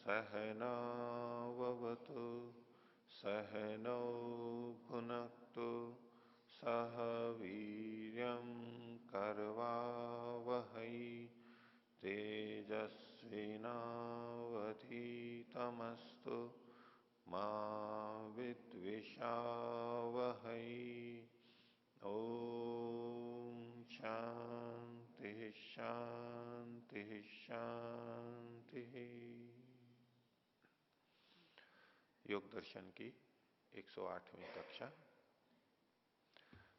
सहनाववतु सहनौ भुनक्तु सह वीर्यं करवावहै तेजस्विनावधीतमस्तु मा विद्विषावहै। ओम शांति शांति शांति। योग दर्शन की 108वीं कक्षा।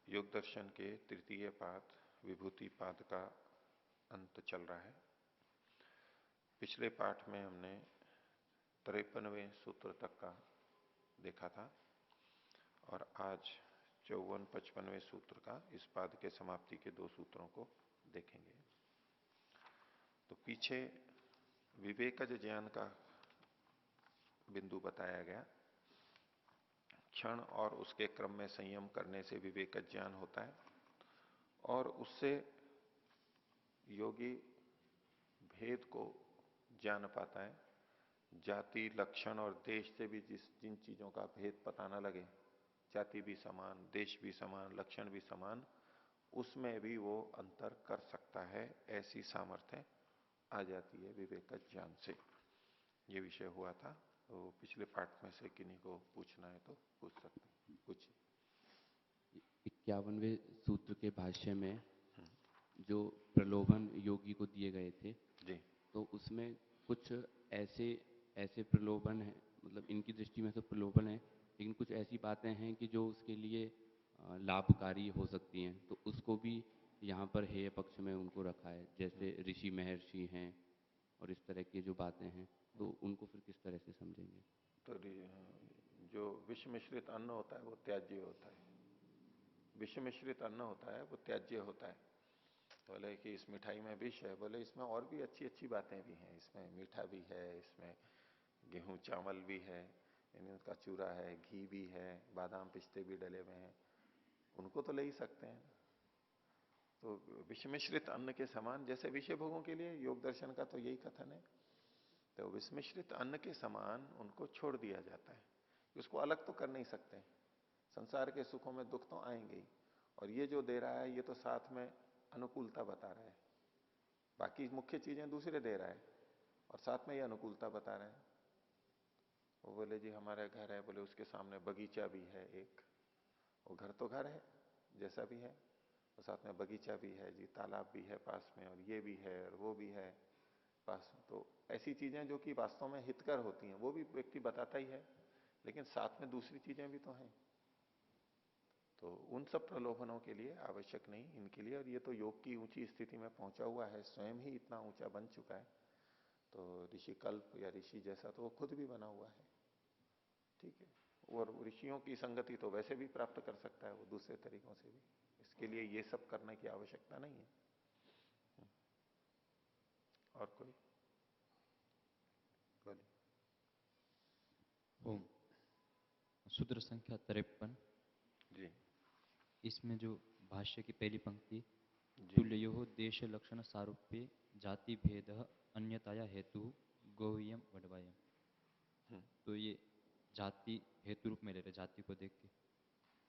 योग दर्शन के तृतीय पाद विभूति पाद का अंत चल रहा है। पिछले पाठ में हमने 53वें सूत्र तक का देखा था और आज 54-55वें सूत्र का इस पाद के समाप्ति के 2 सूत्रों को देखेंगे। तो पीछे विवेकज ज्ञान का बिंदु बताया गया। क्षण और उसके क्रम में संयम करने से विवेकज ज्ञान होता है और उससे योगी भेद को जान पाता है। जाति, लक्षण और देश से भी जिन चीजों का भेद पता न लगे, जाति भी समान, देश भी समान, लक्षण भी समान, उसमें भी वो अंतर कर सकता है। ऐसी सामर्थ्य आ जाती है विवेकज ज्ञान से। ये विषय हुआ था। तो पिछले पाठ में से किन्हीं को पूछना है तो पूछ सकते हैं। कुछ 51वें सूत्र के भाष्य में जो प्रलोभन योगी को दिए गए थे जी, तो उसमें कुछ ऐसे प्रलोभन है, मतलब इनकी दृष्टि में तो प्रलोभन है, लेकिन कुछ ऐसी बातें हैं कि जो उसके लिए लाभकारी हो सकती हैं। तो उसको भी यहाँ पर हेय पक्ष में उनको रखा है। जैसे ऋषि महर्षि हैं और इस तरह की जो बातें हैं, तो उनको फिर किस तरह से समझेंगे? तो जो विष मिश्रित अन्न होता है वो त्याज्य होता है। विष मिश्रित अन्न होता है वो त्याज्य होता है। बोले कि इस मिठाई में विष है, बोले इसमें और भी अच्छी अच्छी बातें भी हैं। इसमें मीठा भी है, इसमें गेहूं चावल भी है, इनका चूरा है, घी भी है, बादाम पिस्ते भी डले हुए हैं, उनको तो ले ही सकते हैं। तो विष मिश्रित अन्न के समान, जैसे विषय भोगों के लिए योग दर्शन का तो यही कथन है। तो विष मिश्रित अन्न के समान उनको छोड़ दिया जाता है। उसको अलग तो कर नहीं सकते। संसार के सुखों में दुख तो आएंगे ही, और ये जो दे रहा है ये तो साथ में अनुकूलता बता रहा है। बाकी मुख्य चीजें दूसरे दे रहा है और साथ में ये अनुकूलता बता रहा है। वो बोले जी हमारा घर है, बोले उसके सामने बगीचा भी है एक। वो घर तो घर है जैसा भी है, और साथ में बगीचा भी है जी, तालाब भी है पास में, और ये भी है और वो भी है पास। तो ऐसी चीजें जो कि वास्तव में हितकर होती हैं वो भी व्यक्ति बताता ही है, लेकिन साथ में दूसरी चीजें भी तो हैं। तो उन सब प्रलोभनों के लिए आवश्यक नहीं इनके लिए। और ये तो योग की ऊंची स्थिति में पहुंचा हुआ है, स्वयं ही इतना ऊंचा बन चुका है। तो ऋषि कल्प या ऋषि जैसा तो वो खुद भी बना हुआ है। ठीक है। और ऋषियों की संगति तो वैसे भी प्राप्त कर सकता है वो दूसरे तरीकों से भी। इसके लिए ये सब करने की आवश्यकता नहीं है। और कोई बोलिए। ओम। सूत्र संख्या 53 जी इसमें जो भाष्य की पहली पंक्ति, जी तुल्यो देश लक्षण सारूप्य जाति भेद अन्यताया हेतु गोह्यम वडवायम। तो ये जाति हेतु रूप में ले रहे, जाति को देख के।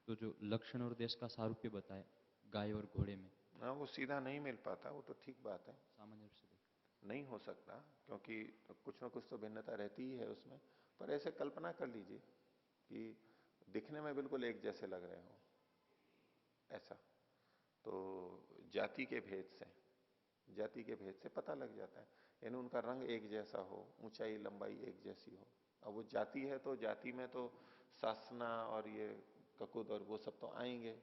तो जो लक्षण और देश का सारूप्य बताया गाय और घोड़े में, हाँ, वो सीधा नहीं मिल पाता, वो तो ठीक बात है। सामान्य रूप से देख नहीं हो सकता, क्योंकि कुछ ना कुछ तो भिन्नता रहती ही है उसमें। पर ऐसे कल्पना कर लीजिए कि दिखने में बिल्कुल एक जैसे लग रहे हो, ऐसा। तो जाति के भेद से पता लग जाता है। यानी उनका रंग एक जैसा हो, ऊंचाई लंबाई एक जैसी हो। अब वो जाति है तो जाति में तो सासना और ये ककुद और वो सब तो आएंगे।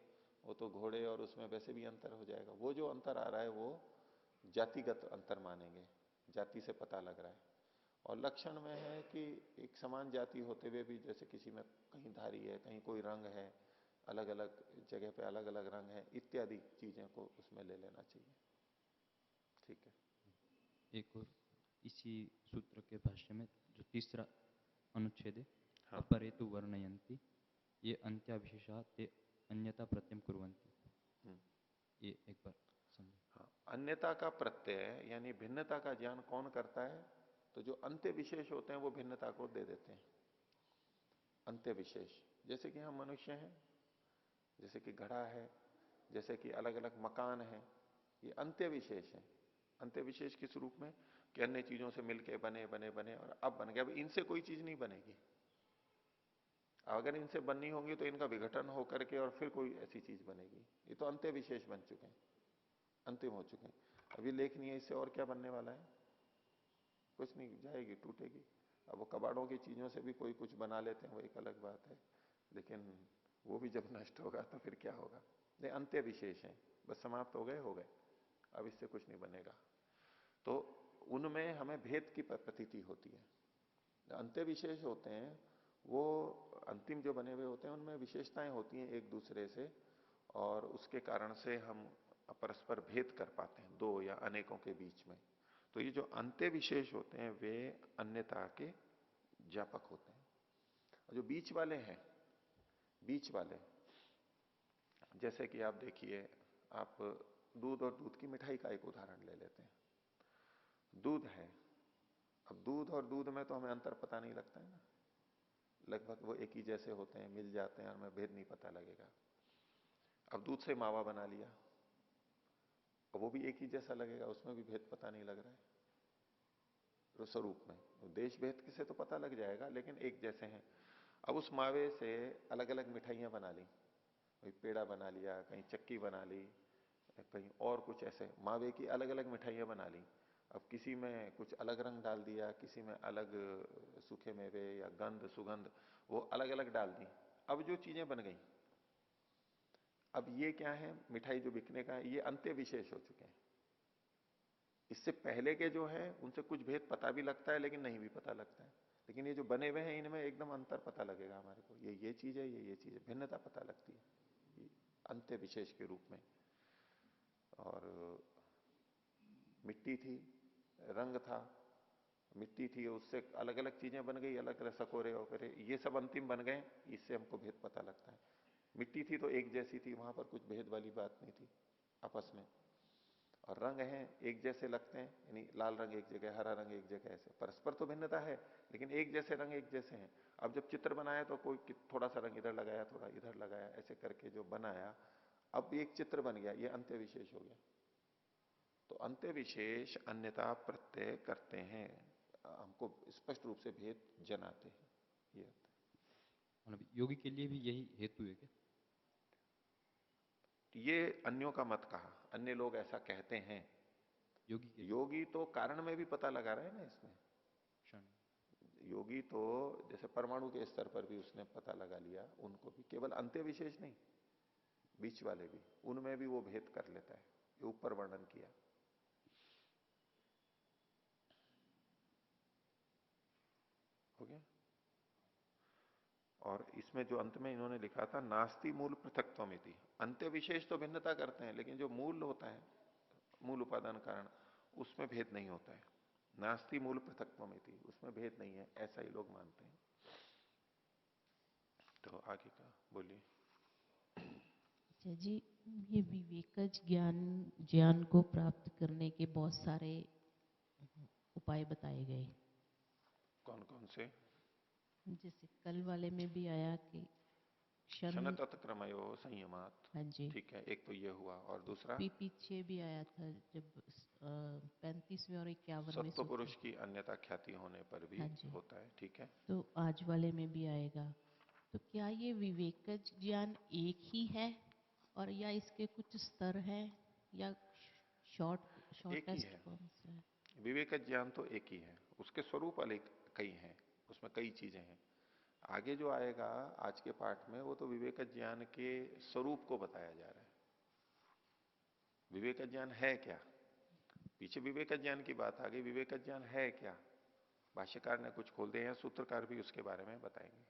वो तो घोड़े और उसमें वैसे भी अंतर हो जाएगा। वो जो अंतर आ रहा है वो जातिगत अंतर मानेंगे, जाति से पता लग रहा है। और लक्षण में है कि एक समान जाति होते हुए भी जैसे किसी में कहीं धारी है, कहीं कोई रंग है, अलग अलग जगह पे अलग अलग रंग है, इत्यादि चीजें को उसमें ले लेना चाहिए। ठीक है। एक और इसी सूत्र के भाष्य में जो तीसरा अनुच्छेद है, हाँ अपरेतु वर्णयंती ये अंत्याविशेषा ते अन्यता प्रत्यम कुर्वन्ति। ये एक बार समझो। हाँ, अन्यता का प्रत्यय यानी भिन्नता का ज्ञान कौन करता है? तो जो अंत्य विशेष होते हैं वो भिन्नता को दे देते हैं। अंत्य विशेष, जैसे कि हम मनुष्य हैं, जैसे कि घड़ा है, जैसे कि अलग अलग मकान है, ये अंत्य विशेष है। अंत्य विशेष किस रूप में, कि अन्य चीजों से मिलके बने बने बने और अब बन गया। अब इनसे कोई चीज नहीं बनेगी, अगर इनसे बननी होंगी तो इनका विघटन होकर के और फिर कोई ऐसी चीज बनेगी। ये तो अंत्य विशेष बन चुके हैं, अंतिम हो चुके हैं। अभी लेखनी है, इससे और क्या बनने वाला है, कुछ नहीं, जाएगी, टूटेगी। अब वो कबाड़ों की चीजों से भी कोई कुछ बना लेते हैं, वो एक अलग बात है, लेकिन वो भी जब नष्ट होगा तो फिर क्या होगा। ये अंत्य विशेष है, बस समाप्त हो गए, हो गए, अब इससे कुछ नहीं बनेगा। तो उनमें हमें भेद की प्रतीति होती है। अंत्य विशेष होते हैं वो अंतिम जो बने हुए होते हैं, उनमें विशेषताएं होती हैं एक दूसरे से, और उसके कारण से हम परस्पर भेद कर पाते हैं दो या अनेकों के बीच में। तो ये जो अंत्य विशेष होते हैं वे अन्यता के ज्ञापक होते हैं। और जो बीच वाले हैं, बीच वाले, जैसे कि आप देखिए, आप दूध और दूध की मिठाई का एक उदाहरण ले लेते हैं। दूध है, अब दूध और दूध में तो हमें अंतर पता नहीं लगता है ना, लगभग वो एक ही जैसे होते हैं, मिल जाते हैं, और हमें भेद नहीं पता लगेगा। अब दूध से मावा बना लिया, और वो भी एक ही जैसा लगेगा, उसमें भी भेद पता नहीं लग रहा है तो स्वरूप में। देश भेद से तो पता लग जाएगा, लेकिन एक जैसे हैं। अब उस मावे से अलग अलग मिठाइयां बना ली, कहीं पेड़ा बना लिया, कहीं चक्की बना ली, कहीं और कुछ ऐसे मावे की अलग अलग मिठाइयां बना ली। अब किसी में कुछ अलग रंग डाल दिया, किसी में अलग सूखे मेवे या गंध सुगंध वो अलग अलग डाल दी। अब जो चीजें बन गई, अब ये क्या है, मिठाई जो बिकने का है, ये अंत्य विशेष हो चुके हैं। इससे पहले के जो है उनसे कुछ भेद पता भी लगता है, लेकिन नहीं भी पता लगता है। लेकिन ये जो बने हुए हैं इनमें एकदम अंतर पता लगेगा हमारे को, ये चीज है, ये चीज है, भिन्नता पता लगती है अंत्य विशेष के रूप में। और मिट्टी थी, रंग था, मिट्टी थी, उससे अलग अलग चीजें बन गई, अलग अलग सकोरे वकोरे, ये सब अंतिम बन गए, इससे हमको भेद पता लगता है। मिट्टी थी तो एक जैसी थी, वहां पर कुछ भेद वाली बात नहीं थी आपस में। और रंग हैं एक जैसे लगते हैं, यानी लाल रंग एक जगह, हरा रंग एक जगह, ऐसे परस्पर तो भिन्नता है, लेकिन एक जैसे रंग एक जैसे हैं। अब जब चित्र बनाया तो कोई थोड़ा सा रंग इधर लगाया, थोड़ा इधर लगाया, ऐसे करके जो बनाया, अब एक चित्र बन गया, ये अंत्य विशेष हो गया। तो अंत्य विशेष अन्यता प्रत्यय करते हैं, हमको स्पष्ट रूप से भेद जनाते हैं, ये होता है। मतलब योगी के लिए भी यही हेतु है क्या? ये अन्यों का मत कहा, अन्य लोग ऐसा कहते हैं। योगी के लिए योगी तो कारण में भी पता लगा रहे हैं ना इसमें। क्षण योगी तो जैसे परमाणु के स्तर पर भी उसने पता लगा लिया, उनको भी, केवल अंत्य विशेष नहीं, बीच वाले भी, उनमें भी वो भेद कर लेता है, ये ऊपर वर्णन किया। हो गया। और इसमें जो अंत में इन्होंने लिखा था, नास्ति मूल पृथक्त्वमिति, अंत्य विशेष तो भिन्नता करते हैं, लेकिन जो मूल होता है, मूल उपादान कारण, उसमें भेद नहीं होता है। नास्ति मूल पृथक्त्वमिति, उसमें भेद नहीं है, ऐसा ही लोग मानते हैं। तो आगे का बोलिए। अच्छा जी, ये विवेकज ज्ञान ज्ञान को प्राप्त करने के बहुत सारे उपाय बताए गए। कौन कौन से? जैसे कल वाले में भी आया कि क्षण, तत्क्रमयो संयमात। हाँ जी, ठीक है, एक तो ये हुआ, और दूसरा पीछे भी आया था जब 35वें और 51वें सत्व सूत्र। पुरुष की अन्यथा ख्याति होने पर भी हाँ जी, होता है, ठीक है। तो आज वाले में भी आएगा। तो क्या ये विवेकज ज्ञान एक ही है, और या इसके कुछ स्तर हैं, या एक ही शॉर्टेस्ट है, कौन सा है? विवेक ज्ञान तो एक ही है, उसके स्वरूप अलग कई हैं, उसमें कई चीजें हैं। आगे जो आएगा आज के पाठ में, वो तो विवेक ज्ञान के स्वरूप को बताया जा रहा है। विवेक ज्ञान है क्या, पीछे विवेक ज्ञान की बात आ गई, विवेक ज्ञान है क्या, भाष्यकार ने कुछ खोल दिए हैं, सूत्रकार भी उसके बारे में बताएंगे।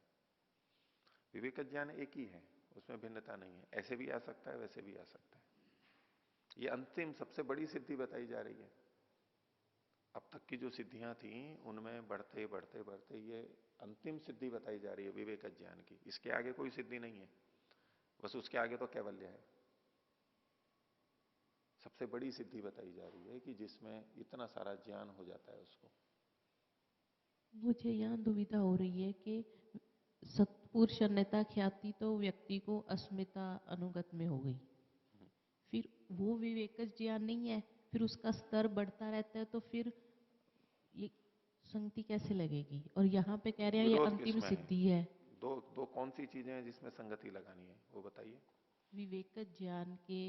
विवेक ज्ञान एक ही है, उसमें भिन्नता नहीं है, ऐसे भी आ सकता है, वैसे भी आ सकता है। ये अंतिम सबसे बड़ी सिद्धि बताई जा रही है। अब तक की जो सिद्धियां थी उनमें बढ़ते बढ़ते बढ़ते ये अंतिम सिद्धि बताई जा रही है विवेक ज्ञान की। इसके आगे कोई सिद्धि नहीं है, बस उसके आगे तो कैवल्य है। सबसे बड़ी सिद्धि बताई जा रही है कि जिसमें इतना सारा ज्ञान हो जाता है उसको, मुझे यहाँ दुविधा हो रही है कि सत्पुरुष अन्यथा ख्याति तो व्यक्ति को अस्मिता अनुगत में हो गई, फिर वो विवेकज ज्ञान नहीं है, फिर उसका स्तर बढ़ता रहता है, तो फिर ये संगति कैसे लगेगी? और यहाँ पे कह रहे हैं ये विरोध अंतिम किसमें है? सिद्धि है। दो दो कौन सी चीजें हैं जिसमें संगति लगानी है, वो बताइए। विवेकज ज्ञान के,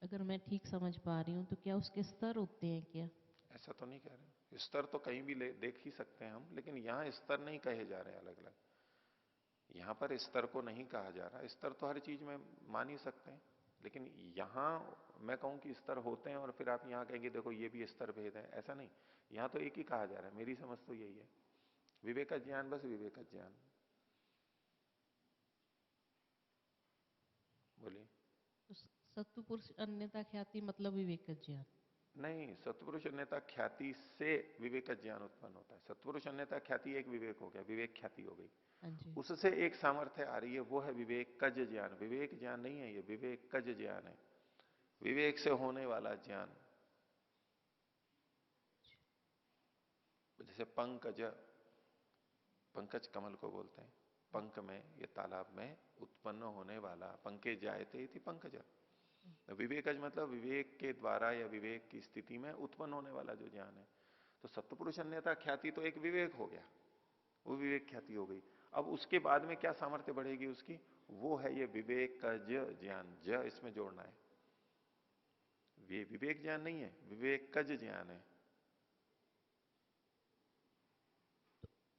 अगर मैं ठीक समझ पा रही हूँ, तो क्या उसके स्तर होते हैं क्या? ऐसा तो नहीं कह रहे, स्तर तो कहीं भी देख ही सकते हैं हम, लेकिन यहाँ स्तर नहीं कहे जा रहे अलग अलग। यहाँ पर स्तर को नहीं कहा जा रहा, स्तर तो हर चीज में मान ही सकते हैं, लेकिन यहाँ मैं कहूं कि स्तर होते हैं और फिर आप यहाँ कहेंगे देखो ये भी स्तर भेद है, ऐसा नहीं। यहाँ तो एक ही कहा जा रहा है, मेरी समझ तो यही है, विवेक ज्ञान, बस विवेक ज्ञान। बोलिए। तो सत्पुरुष अन्यथा ख्याति मतलब विवेकज ज्ञान? नहीं, सत्पुरुष अन्यता ख्याति से विवेक ज्ञान उत्पन्न होता है। सत्पुरुष अन्यता ख्याति एक विवेक हो गया, विवेक ख्याति हो गई, हाँ जी। उससे एक सामर्थ्य आ रही है, वो है विवेक कज ज्ञान। विवेक ज्ञान नहीं है ये, विवेक कज ज्ञान है, विवेक से होने वाला ज्ञान। जैसे पंकज, पंकज कमल को बोलते हैं, पंक में, ये तालाब में उत्पन्न होने वाला, पंके जायते इति पंकज। विवेकज मतलब विवेक के द्वारा या विवेक की स्थिति में उत्पन्न होने वाला जो ज्ञान है। तो सत्पुरुष अन्यता ख्याति तो एक विवेक हो गया, वो विवेक ख्याति हो गई। अब उसके बाद में क्या सामर्थ्य बढ़ेगी उसकी, वो है ये विवेक का ज्ञान, ज इसमें जोड़ना है। ये विवेक ज्ञान नहीं है, विवेक कज ज्ञान है।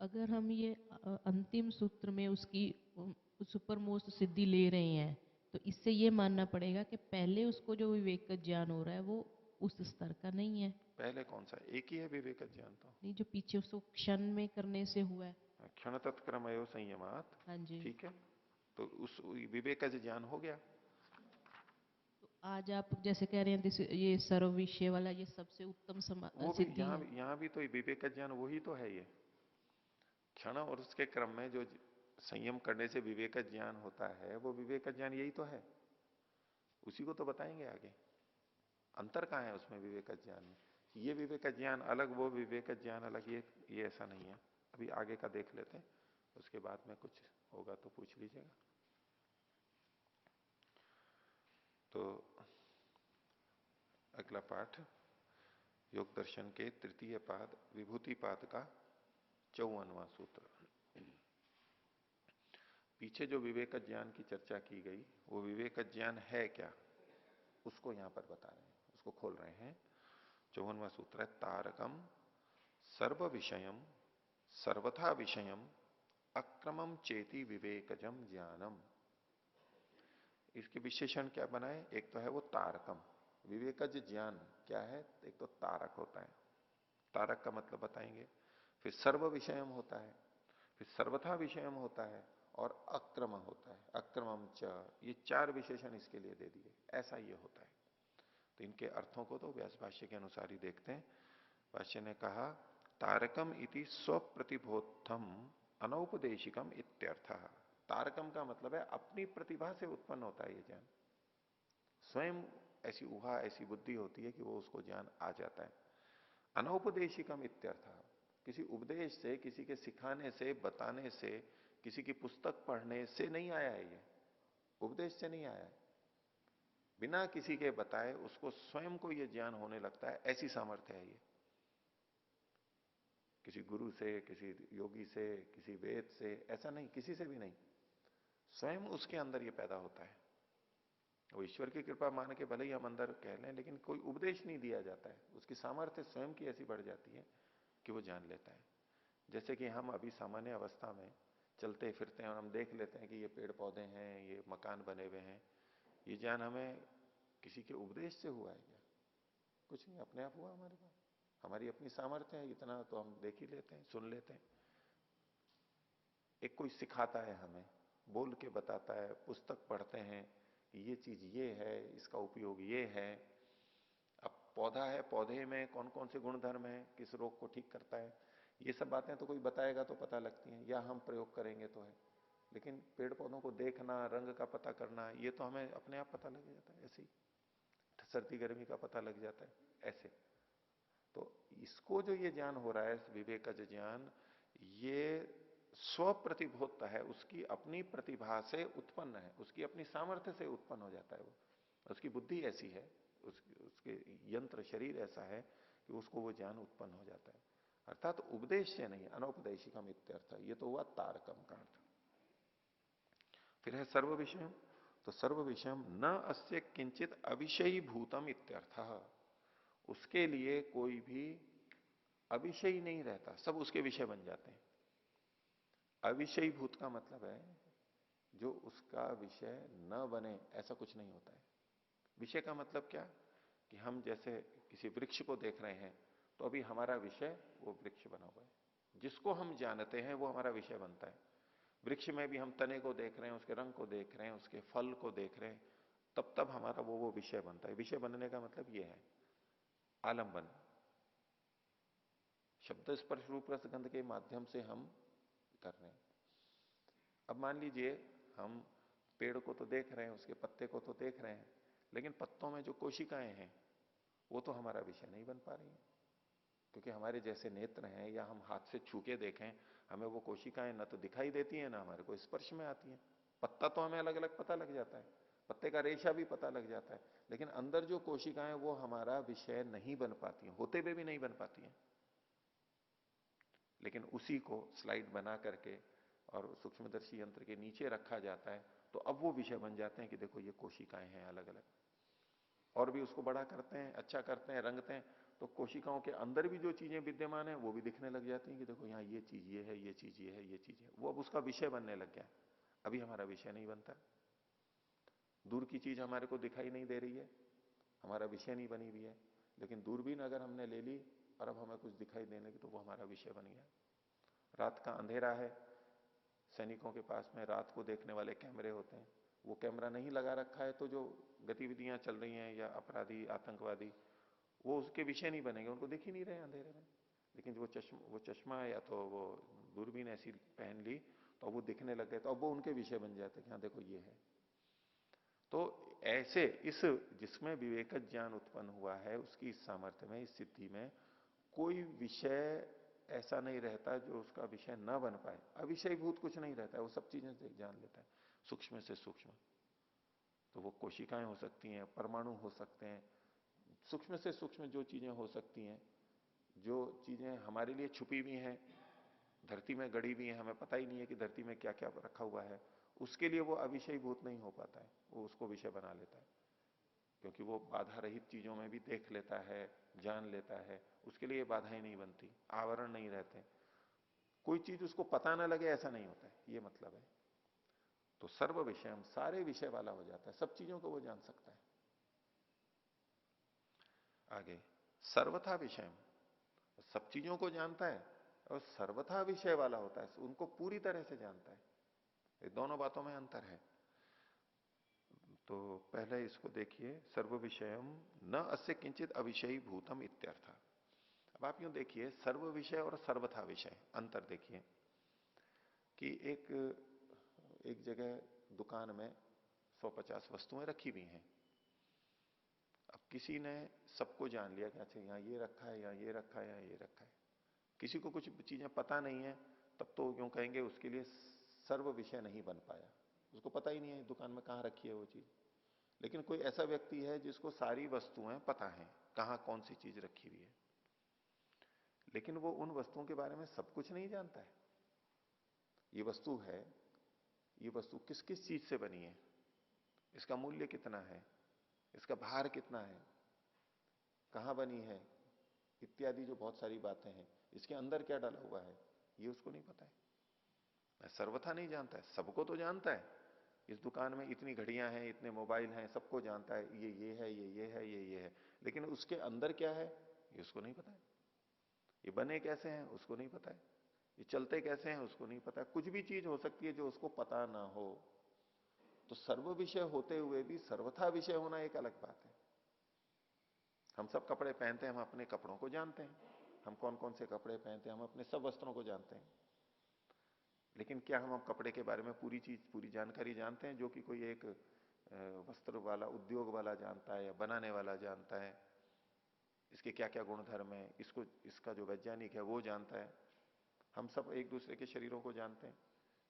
अगर हम ये अंतिम सूत्र में उसकी सुपर मोस्ट सिद्धि ले रहे हैं, तो इससे ये मानना पड़ेगा कि पहले उसको जो विवेक का ज्ञान हो रहा है वो उस स्तर का नहीं है। पहले कौन सा, एक ही है विवेक ज्ञान तो। नहीं, जो पीछे उसको क्षण में करने से हुआ है। क्षण तत्क्रमयो संयमात, हाँ जी। ठीक है, तो उस विवेक ज्ञान हो गया। तो आज आप जैसे कह रहे हैं ये सर्व विषय वाला ये सबसे उत्तम वो भी सिद्धि यहाँ है। यहाँ भी तो विवेक ज्ञान वही तो है ये। क्षण और उसके क्रम में जो संयम करने से विवेक ज्ञान होता है, वो विवेक ज्ञान यही तो है, उसी को तो बताएंगे आगे। अंतर कहाँ है उसमें विवेक ज्ञान में? ये विवेक ज्ञान अलग, वो विवेक ज्ञान अलग, ये ऐसा नहीं है। अभी आगे का देख लेते हैं, उसके बाद में कुछ होगा तो पूछ लीजिएगा। तो अगला पाठ योग दर्शन के तृतीय पाद विभूति पाद का 54वां सूत्र। पीछे जो विवेक ज्ञान की चर्चा की गई, वो विवेक ज्ञान है क्या, उसको यहां पर बता रहे हैं, उसको खोल रहे हैं। 54वां सूत्र है तारकम सर्व विषयम सर्वथा विषयम अक्रमम चेति विवेकजम ज्ञानम। इसके विशेषण क्या बनाए, एक तो है वो तारकम, विवेकज ज्ञान क्या है, एक तो तारक होता है, तारक का मतलब बताएंगे, फिर सर्व विषयम होता है, फिर सर्वथा विषयम होता है, और अक्रम होता है, अक्रमम च, ये चार विशेषण इसके लिए दे दिए, ऐसा ये होता है। तो इनके अर्थों को तो व्यास भाष्य के अनुसार ही देखते हैं। भाष्य ने कहा तारकम इति स्वप्रतिबोधम अनौपदेशिकम इत्यर्थः। तारकम का मतलब है अपनी प्रतिभा से उत्पन्न होता है ये ज्ञान, स्वयं ऐसी ऊहा ऐसी बुद्धि होती है कि वो उसको ज्ञान आ जाता है। अनौपदेशिकम इत्यर्थः, किसी उपदेश से, किसी के सिखाने से, बताने से, किसी की पुस्तक पढ़ने से नहीं आया है ये, उपदेश से नहीं आया है, बिना किसी के बताए उसको स्वयं को ये ज्ञान होने लगता है, ऐसी सामर्थ्य है ये। किसी गुरु से, किसी योगी से, किसी वेद से, ऐसा नहीं, किसी से भी नहीं, स्वयं उसके अंदर ये पैदा होता है। वो ईश्वर की कृपा मान के भले ही हम अंदर कह लें, लेकिन कोई उपदेश नहीं दिया जाता है, उसकी सामर्थ्य स्वयं की ऐसी बढ़ जाती है कि वो जान लेता है। जैसे कि हम अभी सामान्य अवस्था में चलते फिरते हैं और हम देख लेते हैं कि ये पेड़ पौधे हैं, ये मकान बने हुए हैं, ये ज्ञान हमें किसी के उपदेश से हुआ है क्या? कुछ नहीं, अपने आप हुआ हमारे पास, हमारी अपनी सामर्थ्य है, इतना तो हम देख ही लेते हैं, सुन लेते हैं। एक कोई सिखाता है हमें, बोल के बताता है, पुस्तक पढ़ते हैं, ये चीज ये है, इसका उपयोग ये है। अब पौधा है, पौधे में कौन कौन से गुण धर्म है, किस रोग को ठीक करता है, ये सब बातें तो कोई बताएगा तो पता लगती हैं, या हम प्रयोग करेंगे तो है। लेकिन पेड़ पौधों को देखना, रंग का पता करना, ये तो हमें अपने आप पता लग जाता है, ऐसे ही सर्दी गर्मी का पता लग जाता है ऐसे। तो इसको जो ये ज्ञान हो रहा है विवेकज ज्ञान, ये स्व प्रतिबोधता है, उसकी अपनी प्रतिभा से उत्पन्न है, उसकी अपनी सामर्थ्य से उत्पन्न हो जाता है वो। उसकी बुद्धि ऐसी है, उसके यंत्र शरीर ऐसा है कि उसको वो ज्ञान उत्पन्न हो जाता है। अर्थात उपदेश से नहीं, अनौपदेशिकम इत्यर्थ। ये तो हुआ तारकम का अर्थ। फिर है सर्व विषयम। तो सर्व विषयम न अस्य किंचित अविषयी भूतम इत्यर्थ। उसके लिए कोई भी अविषयी नहीं रहता, सब उसके विषय बन जाते हैं। अविषयी भूत का मतलब है जो उसका विषय न बने, ऐसा कुछ नहीं होता है। विषय का मतलब क्या, कि हम जैसे किसी वृक्ष को देख रहे हैं, तो अभी हमारा विषय वो वृक्ष बना हुआ है, जिसको हम जानते हैं वो हमारा विषय बनता है। वृक्ष में भी हम तने को देख रहे हैं, उसके रंग को देख रहे हैं, उसके फल को देख रहे हैं, तब तब हमारा वो विषय बनता है। विषय बनने का मतलब ये है आलंबन। शब्द स्पर्श रूप रस गंध के माध्यम से हम कर रहे हैं। अब मान लीजिए हम पेड़ को तो देख रहे हैं, उसके पत्ते को तो देख रहे हैं, लेकिन पत्तों में जो कोशिकाएं हैं वो तो हमारा विषय नहीं बन पा रही है, क्योंकि हमारे जैसे नेत्र हैं या हम हाथ से छू के देखें, हमें वो कोशिकाएं न तो दिखाई देती हैं ना हमारे को स्पर्श में आती हैं। पत्ता तो हमें अलग अलग पता लग जाता है, पत्ते का रेशा भी पता लग जाता है, लेकिन अंदर जो कोशिकाएं वो हमारा विषय नहीं बन पाती हैं, होते हुए भी नहीं बन पाती हैं। लेकिन उसी को स्लाइड बना करके और सूक्ष्मदर्शी यंत्र के नीचे रखा जाता है, तो अब वो विषय बन जाते हैं कि देखो ये कोशिकाएं हैं अलग अलग। और भी उसको बड़ा करते हैं, अच्छा करते हैं, रंगते हैं, तो कोशिकाओं के अंदर भी जो चीजें विद्यमान है वो भी दिखने लग जाती हैं कि देखो यहाँ ये चीज ये है, ये चीज ये है, ये चीज है। वो अब उसका विषय बनने लग गया। अभी हमारा विषय नहीं बनता। दूर की चीज हमारे को दिखाई नहीं दे रही है, हमारा विषय नहीं बनी हुई है, लेकिन दूरबीन अगर हमने ले ली और अब हमें कुछ दिखाई देने की, तो वो हमारा विषय बन गया। रात का अंधेरा है, सैनिकों के पास में रात को देखने वाले कैमरे होते हैं, वो कैमरा नहीं लगा रखा है तो जो गतिविधियां चल रही हैं या अपराधी आतंकवादी, वो उसके विषय नहीं बनेंगे, उनको दिख ही नहीं रहे अंधेरे में। लेकिन वो चश्मा या तो वो दूरबीन ऐसी पहन ली तो वो दिखने लग गए, तो अब वो उनके विषय बन जाते हैं कि हाँ देखो ये है। तो ऐसे इस जिसमें विवेक ज्ञान उत्पन्न हुआ है, उसकी इस सामर्थ्य में, इस सिद्धि में कोई विषय ऐसा नहीं रहता जो उसका विषय न बन पाए। अविषयभूत कुछ नहीं रहता है, वो सब चीजें जान लेता है, सूक्ष्म से सूक्ष्म। तो वो कोशिकाएं हो सकती हैं, परमाणु हो सकते हैं, सूक्ष्म से सूक्ष्म जो चीजें हो सकती हैं, जो चीजें हमारे लिए छुपी हुई हैं, धरती में गड़ी हुई हैं, हमें पता ही नहीं है कि धरती में क्या क्या रखा हुआ है, उसके लिए वो अविषयभूत नहीं हो पाता है, वो उसको विषय बना लेता है। क्योंकि वो बाधा रहित चीजों में भी देख लेता है, जान लेता है, उसके लिए बाधाएं नहीं बनती, आवरण नहीं रहते। कोई चीज उसको पता ना लगे ऐसा नहीं होता है, ये मतलब है। तो सर्व विषय सारे विषय वाला हो जाता है, सब चीजों को वो जान सकता है। आगे सर्वथा विषय, सब चीजों को जानता है और सर्वथा विषय वाला होता है, उनको पूरी तरह से जानता है। ये दोनों बातों में अंतर है। तो पहले इसको देखिए, सर्व विषयम न अस्य किंचित अविषयी भूतम इत्यर्थ। अब आप यूं देखिए, सर्व विषय और सर्वथा विषय अंतर देखिए कि एक जगह दुकान में 150 वस्तुएं रखी हुई हैं। अब किसी ने सबको जान लिया कि अच्छा यहाँ ये रखा है, यहाँ ये रखा है, यहाँ ये रखा है। किसी को कुछ चीजें पता नहीं है, तब तो यूं कहेंगे उसके लिए सर्व विषय नहीं बन पाया, उसको पता ही नहीं है दुकान में कहाँ रखी है वो चीज। लेकिन कोई ऐसा व्यक्ति है जिसको सारी वस्तुएं पता है, कहाँ कौन सी चीज रखी हुई है, लेकिन वो उन वस्तुओं के बारे में सब कुछ नहीं जानता है। ये वस्तु है, ये वस्तु किस किस चीज से बनी है, इसका मूल्य कितना है, इसका भार कितना है, कहां बनी है, इत्यादि जो बहुत सारी बातें हैं, इसके अंदर क्या डाला हुआ है, ये उसको नहीं पता है। सर्वथा नहीं जानता है, सबको तो जानता है। इस दुकान में इतनी घड़ियां हैं, इतने मोबाइल हैं, सबको जानता है, ये है, ये है, ये है, लेकिन उसके अंदर क्या है ये उसको नहीं पता है। ये बने कैसे हैं उसको नहीं पता है, ये चलते कैसे हैं उसको नहीं पता है। कुछ भी चीज हो सकती है जो उसको पता ना हो। तो सर्व विषय होते हुए भी सर्वथा विषय होना एक अलग बात है। हम सब कपड़े पहनते हैं, हम अपने कपड़ों को जानते हैं, हम कौन कौन से कपड़े पहनते हैं, हम अपने सब वस्त्रों को जानते हैं। लेकिन क्या हम कपड़े के बारे में पूरी चीज, पूरी जानकारी जानते हैं जो कि कोई एक वस्त्र वाला, उद्योग वाला जानता है या बनाने वाला जानता है? इसके क्या क्या गुणधर्म है, इसको इसका जो वैज्ञानिक है वो जानता है। हम सब एक दूसरे के शरीरों को जानते हैं,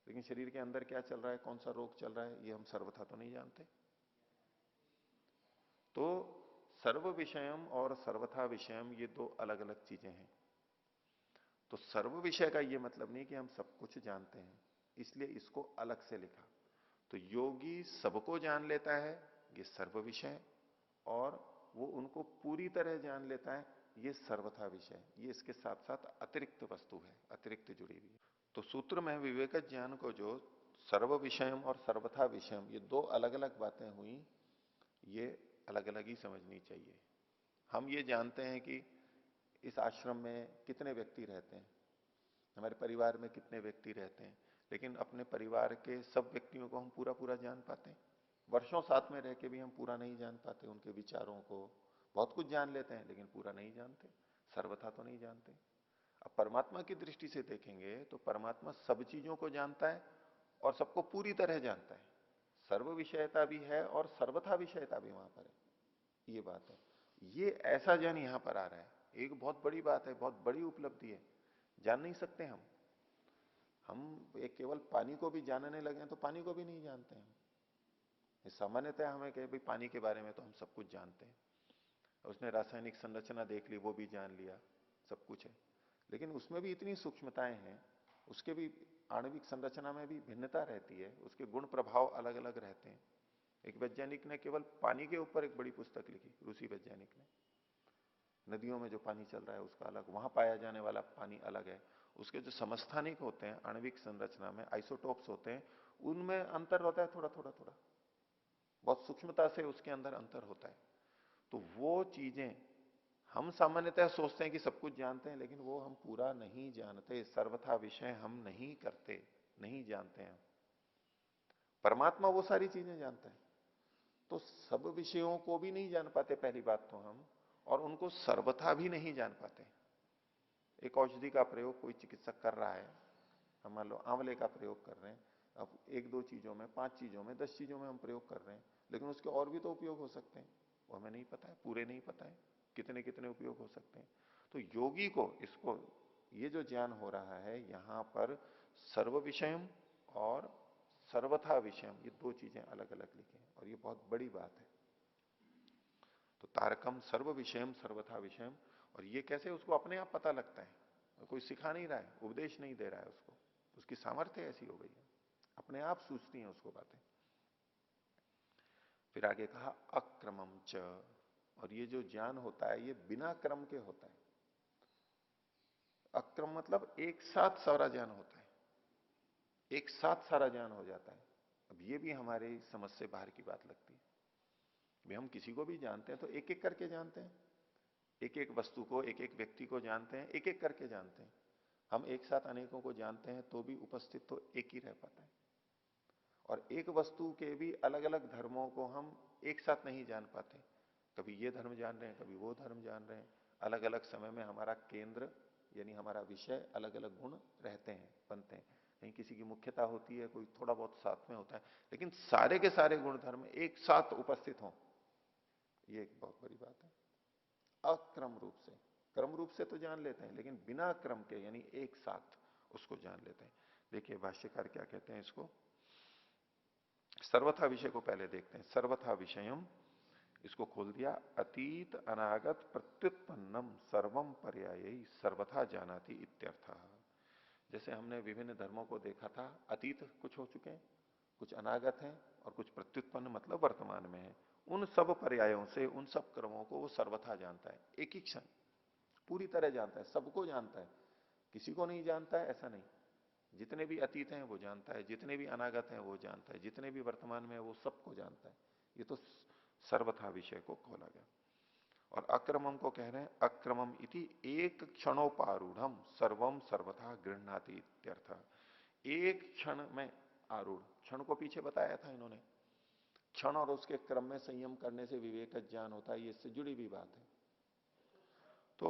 लेकिन शरीर के अंदर क्या चल रहा है, कौन सा रोग चल रहा है, ये हम सर्वथा तो नहीं जानते। तो सर्व विषयम और सर्वथा विषयम ये दो अलग अलग चीजें हैं। तो सर्व विषय का ये मतलब नहीं कि हम सब कुछ जानते हैं, इसलिए इसको अलग से लिखा। तो योगी सबको जान लेता है, ये सर्व विषय, और वो उनको पूरी तरह जान लेता है, ये सर्वथा विषय। ये इसके साथ साथ अतिरिक्त वस्तु है, अतिरिक्त जुड़ी हुई है। तो सूत्र में विवेक ज्ञान को जो सर्व विषयम और सर्वथा विषयम ये दो अलग अलग बातें हुई, ये अलग अलग ही समझनी चाहिए। हम ये जानते हैं कि इस आश्रम में कितने व्यक्ति रहते हैं, हमारे परिवार में कितने व्यक्ति रहते हैं, लेकिन अपने परिवार के सब व्यक्तियों को हम पूरा पूरा जान पाते हैं? वर्षों साथ में रह के भी हम पूरा नहीं जान पाते, उनके विचारों को बहुत कुछ जान लेते हैं लेकिन पूरा नहीं जानते, सर्वथा तो नहीं जानते। अब परमात्मा की दृष्टि से देखेंगे तो परमात्मा सब चीजों को जानता है और सबको पूरी तरह जानता है। सर्व विषयता भी है और सर्वथा विषयता भी वहां पर है, ये बात है। ये ऐसा ज्ञान यहां पर आ रहा है, एक बहुत बड़ी बात है, बहुत बड़ी उपलब्धि है। जान नहीं सकते हम एक केवल पानी को भी जानने लगे तो पानी को भी नहीं जानते हैं। सामान्यतः हमें कहे भाई पानी के बारे में तो हम सब कुछ जानते हैं, उसने रासायनिक संरचना देख ली, वो भी जान लिया, सब कुछ है, लेकिन उसमें भी इतनी सूक्ष्मताएं हैं, उसके भी आणविक संरचना में भी भिन्नता रहती है, उसके गुण प्रभाव अलग अलग रहते हैं। एक वैज्ञानिक ने केवल पानी के ऊपर एक बड़ी पुस्तक लिखी, रूसी वैज्ञानिक ने। नदियों में जो पानी चल रहा है उसका अलग, वहां पाया जाने वाला पानी अलग है, उसके जो समस्थानिक होते हैं आणविक संरचना में, आइसोटोप्स होते हैं, उनमें अंतर होता है, थोड़ा थोड़ा थोड़ा, बहुत सूक्ष्मता से उसके अंदर अंतर होता है। तो वो चीजें हम सामान्यतः सोचते हैं कि सब कुछ जानते हैं, लेकिन वो हम पूरा नहीं जानते, सर्वथा विषय हम नहीं करते, नहीं जानते हैं। परमात्मा वो सारी चीजें जानता है, तो सब विषयों को भी नहीं जान पाते पहली बात तो हम, और उनको सर्वथा भी नहीं जान पाते। एक औषधि का प्रयोग कोई चिकित्सक कर रहा है, हम मान लो आंवले का प्रयोग कर रहे हैं, अब एक दो चीजों में, 5 चीजों में, 10 चीजों में हम प्रयोग कर रहे हैं, लेकिन उसके और भी तो उपयोग हो सकते हैं, वो हमें नहीं पता है, पूरे नहीं पता है कितने कितने उपयोग हो सकते हैं। तो योगी को इसको, ये जो ज्ञान हो रहा है यहां पर सर्व विषयम और सर्वथा विषयम, ये दो चीजें अलग अलग लिखी हैं, और ये बहुत बड़ी बात है। तो तारकम सर्व विषयम सर्वथा विषयम, और ये कैसे उसको अपने आप पता लगता है, कोई सिखा नहीं रहा है, उपदेश नहीं दे रहा है उसको, उसकी सामर्थ्य ऐसी हो गई है, अपने आप सूझती हैं उसको बातें। फिर आगे कहा अक्रमम च, और ये जो ज्ञान होता है ये बिना क्रम के होता है। अक्रम मतलब एक साथ सारा ज्ञान होता है, एक साथ सारा ज्ञान हो जाता है। अब ये भी हमारी समझ से बाहर की बात लगती है। भी हम किसी को भी जानते हैं तो एक एक करके जानते हैं, एक एक वस्तु को, एक एक व्यक्ति को जानते हैं, एक एक करके जानते हैं। हम एक साथ अनेकों को जानते हैं तो भी उपस्थित तो एक ही रह पाता है, और एक वस्तु के भी अलग अलग धर्मों को हम एक साथ नहीं जान पाते, कभी ये धर्म जान रहे हैं, कभी वो धर्म जान रहे हैं। अलग अलग समय में हमारा केंद्र यानी हमारा विषय अलग अलग गुण रहते हैं, बनते हैं, कहीं किसी की मुख्यता होती है, कोई थोड़ा बहुत साथ में होता है, लेकिन सारे के सारे गुण धर्म एक साथ उपस्थित हों, ये एक बहुत बड़ी बात है। अक्रम रूप से, क्रम रूप से तो जान लेते हैं, लेकिन बिना क्रम के यानी एक साथ उसको जान लेते हैं। देखिए भाष्यकार क्या कहते हैं इसको, सर्वथा विषय को पहले देखते हैं। सर्वथा विषयम, इसको खोल दिया, अतीत अनागत प्रत्युत्पन्नम सर्वम पर्यायी सर्वथा जानाति इत्यर्थः। जैसे हमने विभिन्न धर्मों को देखा था, अतीत कुछ हो चुके हैं, कुछ अनागत हैं, और कुछ प्रत्युत्पन्न मतलब वर्तमान में है। उन सब पर्यायों से, उन सब क्रमों को वो सर्वथा जानता है, एक ही क्षण पूरी तरह जानता है, सबको जानता है, किसी को नहीं जानता है ऐसा नहीं। जितने भी अतीत हैं वो जानता है, जितने भी अनागत हैं वो जानता है, जितने भी वर्तमान में है वो सबको जानता है। ये तो सर्वथा विषय को खोला गया। और अक्रमम को कह रहे हैं, अक्रमम इति एक क्षणोपारूढ़ सर्वम सर्वथा गृह्णाति इत्यर्थ। एक क्षण में आरूढ़, क्षण को पीछे बताया था इन्होंने, क्षण और उसके क्रम में संयम करने से विवेक ज्ञान होता है, ये इससे जुड़ी भी बात है। तो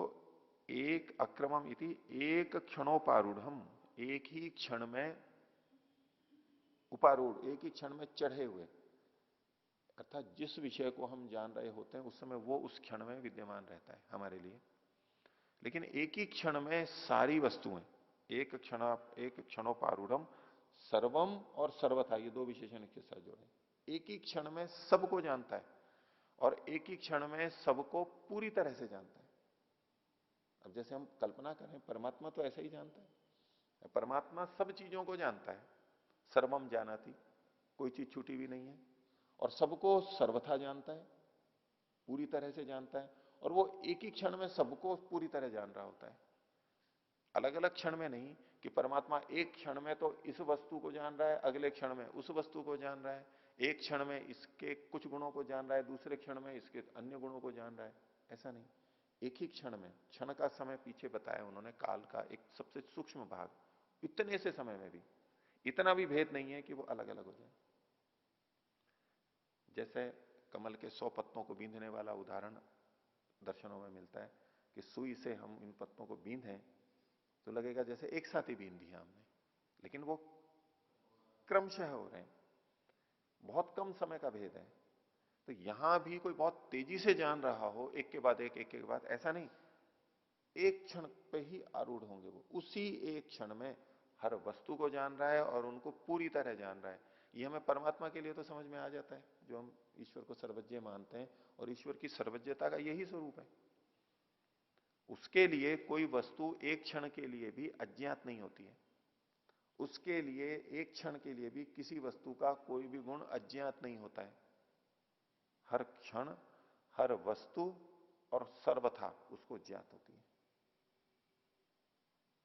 एक अक्रमम इति एक क्षणोपारूढ़, एक ही क्षण में उपारूढ़, एक ही क्षण में चढ़े हुए, अर्थात जिस विषय को हम जान रहे होते हैं उस समय वो उस क्षण में विद्यमान रहता है हमारे लिए। लेकिन एक ही क्षण में सारी वस्तुएं, एक क्षणोपारूढ़म सर्वम और सर्वथा, ये दो विशेषण के साथ जोड़े। एक ही क्षण में सबको जानता है और एक ही क्षण में सबको पूरी तरह से जानता है। अब जैसे हम कल्पना करें, परमात्मा तो ऐसा ही जानता है। परमात्मा सब चीजों को जानता है, सर्वम जानाति, कोई चीज छूटी भी नहीं है, और सबको सर्वथा जानता है, पूरी तरह से जानता है। और वो एक ही क्षण में सबको पूरी तरह जान रहा होता है, अलग अलग क्षण में नहीं कि परमात्मा एक क्षण में तो इस वस्तु को जान रहा है, अगले क्षण में उस वस्तु को जान रहा है, एक क्षण में इसके कुछ गुणों को जान रहा है, दूसरे क्षण में इसके अन्य गुणों को जान रहा है। ऐसा नहीं, एक ही क्षण में, क्षण का समय पीछे बताया उन्होंने, काल का एक सबसे सूक्ष्म भाग, इतने से समय में भी इतना भी भेद नहीं है कि वो अलग अलग हो जाए। जैसे कमल के 100 पत्तों को बींधने वाला उदाहरण दर्शनों में मिलता है कि सुई से हम इन पत्तों को बींधें तो लगेगा जैसे एक साथ ही बींध दिया हमने, लेकिन वो क्रमशः हो रहे हैं, बहुत कम समय का भेद है। तो यहां भी कोई बहुत तेजी से जान रहा हो, एक के बाद एक के बाद, ऐसा नहीं, एक क्षण पे ही आरूढ़ होंगे वो, उसी एक क्षण में हर वस्तु को जान रहा है और उनको पूरी तरह जान रहा है। ये हमें परमात्मा के लिए तो समझ में आ जाता है, जो हम ईश्वर को सर्वज्ञ मानते हैं, और ईश्वर की सर्वज्ञता का यही स्वरूप है। उसके लिए कोई वस्तु एक क्षण के लिए भी अज्ञात नहीं होती है, उसके लिए एक क्षण के लिए भी किसी वस्तु का कोई भी गुण अज्ञात नहीं होता है। हर क्षण, हर वस्तु और सर्वथा उसको ज्ञात होती है।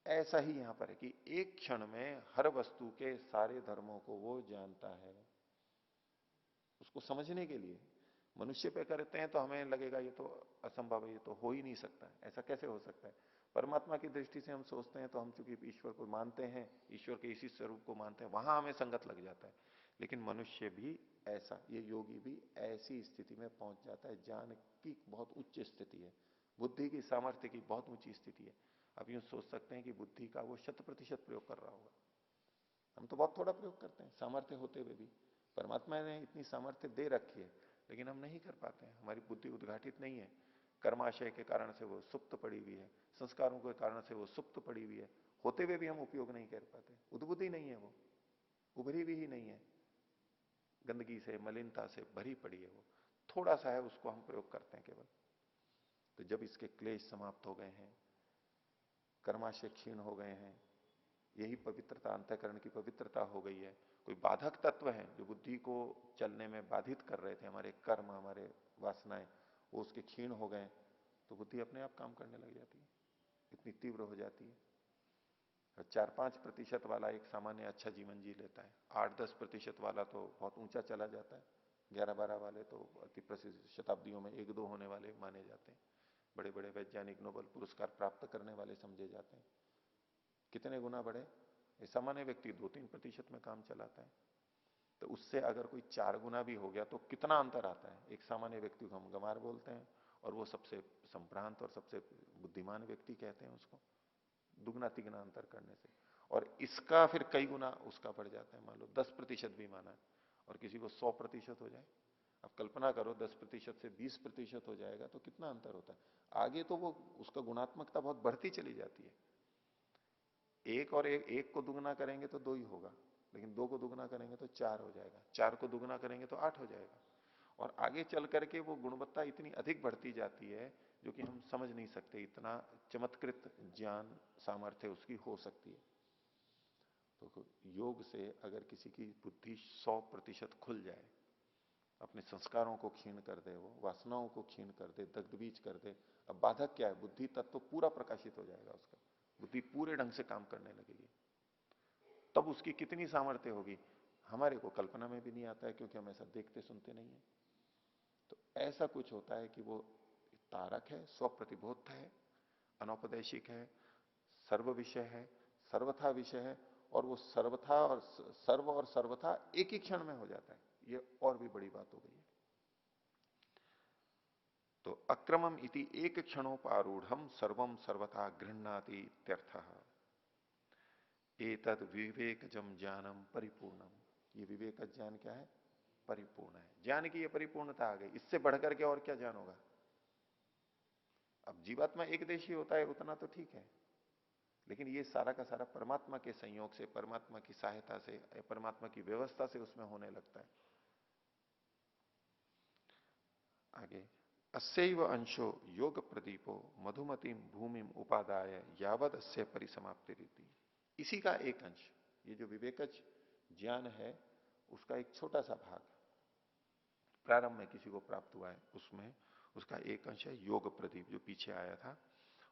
ऐसा ही यहां पर है कि एक क्षण में हर वस्तु के सारे धर्मों को वो जानता है। उसको समझने के लिए मनुष्य पे करते हैं तो हमें लगेगा ये तो असंभव है, ये तो हो ही नहीं सकता, ऐसा कैसे हो सकता है। परमात्मा की दृष्टि से हम सोचते हैं तो हम चूंकि ईश्वर को मानते हैं, ईश्वर के इसी स्वरूप को मानते हैं, वहां हमें संगत लग जाता है। लेकिन मनुष्य भी ऐसा, ये योगी भी ऐसी स्थिति में पहुंच जाता है, ज्ञान की बहुत उच्च स्थिति है, बुद्धि की सामर्थ्य की बहुत ऊंची स्थिति है। अब यूं सोच सकते हैं कि बुद्धि का वो 100% प्रयोग कर रहा होगा, हम तो बहुत थोड़ा प्रयोग करते हैं सामर्थ्य होते हुए भी। परमात्मा ने इतनी सामर्थ्य दे रखी है, लेकिन हम नहीं कर पाते हैं, हमारी बुद्धि उद्घाटित नहीं है। कर्माशय के कारण से वो सुप्त पड़ी हुई है, संस्कारों के कारण से वो सुप्त पड़ी हुई है, होते हुए भी हम उपयोग नहीं कर पाते। उद्बुद्धि नहीं है, वो उभरी भी ही नहीं है, गंदगी से, मलिनता से भरी पड़ी है वो, थोड़ा सा है, उसको हम प्रयोग करते हैं केवल। तो जब इसके क्लेश समाप्त हो गए हैं, कर्माशय क्षीण हो गए हैं, यही पवित्रता, अंतःकरण की पवित्रता हो गई है, कोई बाधक तत्व है जो बुद्धि को चलने में बाधित कर रहे थे, हमारे कर्म, हमारे वासनाएं, वो उसके क्षीण हो गए, तो बुद्धि अपने आप काम करने लग जाती है, इतनी तीव्र हो जाती है। 4-5% वाला एक सामान्य अच्छा जीवन जी लेता है, 8-10% वाला तो बहुत ऊंचा चला जाता है, 11-12 वाले तो अति प्रसिद्ध, शताब्दियों में 1-2 होने वाले माने जाते हैं, बड़े बड़े वैज्ञानिक नोबेल पुरस्कार प्राप्त करने वाले समझे जाते हैं। कितने गुना बढ़े, ये सामान्य व्यक्ति 2-3% में काम चलाता है, तो उससे अगर कोई 4 गुना भी हो गया तो कितना अंतर आता है। एक सामान्य व्यक्ति को हम गंवार बोलते हैं, और वो सबसे संभ्रांत और सबसे बुद्धिमान व्यक्ति कहते हैं उसको, दुगना तिगना अंतर करने से। और इसका फिर कई गुना उसका बढ़ जाता है, मान लो 10% भी माना है, और किसी को 100% हो जाए। अब कल्पना करो 10% से 20% हो जाएगा तो कितना अंतर होता है। आगे तो वो उसका गुणात्मकता बहुत बढ़ती चली जाती है। एक और एक को दुगना करेंगे तो 2 ही होगा, लेकिन 2 को दुगना करेंगे तो 4 हो जाएगा, 4 को दुगना करेंगे तो 8 हो जाएगा, और आगे चल करके वो गुणवत्ता इतनी अधिक बढ़ती जाती है जो कि हम समझ नहीं सकते, इतना चमत्कृत ज्ञान सामर्थ्य उसकी हो सकती है। तो योग से अगर किसी की बुद्धि 100% खुल जाए, अपने संस्कारों को क्षीण कर दे, वो वासनाओं को क्षीण कर दे, दग्धबीज कर दे, अब बाधक क्या है, बुद्धि तत्व पूरा प्रकाशित हो जाएगा उसका, बुद्धि पूरे ढंग से काम करने लगेगी, तब उसकी कितनी सामर्थ्य होगी हमारे को कल्पना में भी नहीं आता है, क्योंकि हम ऐसा देखते सुनते नहीं है। तो ऐसा कुछ होता है कि वो तारक है, स्वप्रतिबोध है, अनौपदेशिक है, सर्व विषय है, सर्वथा विषय है, और वो सर्वथा और सर्व और सर्वथा एक ही क्षण में हो जाता है। ये और भी बड़ी बात हो गई है। तो अक्रमम इति एक क्षणोपारूढ़ सर्वम सर्वथा गृह्णाति इत्यर्थः। एतद विवेकजम ज्ञानम परिपूर्णम, ये विवेक ज्ञान क्या है, परिपूर्ण है। ज्ञान की ये परिपूर्णता आ गई, इससे बढ़कर के और क्या ज्ञान होगा? अब जीवात्मा एक देशी होता है उतना तो ठीक है, लेकिन ये सारा का सारा परमात्मा के संयोग से, परमात्मा की सहायता से, परमात्मा की व्यवस्था से उसमें होने लगता है। आगे, अस्यैव अंशो योग प्रदीपो मधुमतीम भूमिम उपादाय यावद अस्य परिसमाप्ति रीति। इसी का एक अंश, ये जो विवेकज ज्ञान है उसका एक छोटा सा भाग प्रारंभ में किसी को प्राप्त हुआ है, उसमें उसका एक अंश है योग प्रदीप, जो पीछे आया था।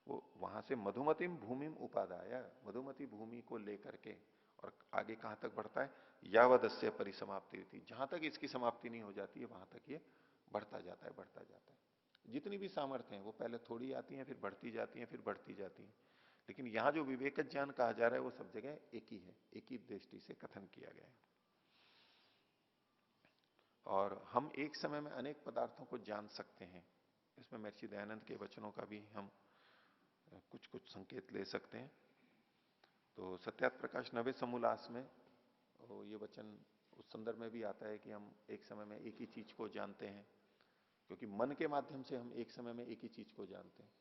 वो वहां से मधुमतीम भूमिम उपादाय, मधुमती भूमि को लेकर के और आगे कहां तक बढ़ता है? यावदस्य परिसमाप्ति रीति, जहां तक इसकी समाप्ति नहीं हो जाती है वहां तक ये बढ़ता जाता है, बढ़ता जाता है। जितनी भी सामर्थ्य है वो पहले थोड़ी आती है, फिर बढ़ती जाती है, फिर बढ़ती जाती है। लेकिन यहां जो विवेक ज्ञान कहा जा रहा है वो सब जगह एक ही है, एक ही दृष्टि से कथन किया गया है। और हम एक समय में अनेक पदार्थों को जान सकते हैं। इसमें महर्षि दयानंद के वचनों का भी हम कुछ कुछ संकेत ले सकते हैं। तो सत्यार्थ प्रकाश नवे समूलास में ये वचन उस संदर्भ में भी आता है कि हम एक समय में एक ही चीज को जानते हैं, क्योंकि मन के माध्यम से हम एक समय में एक ही चीज को जानते हैं।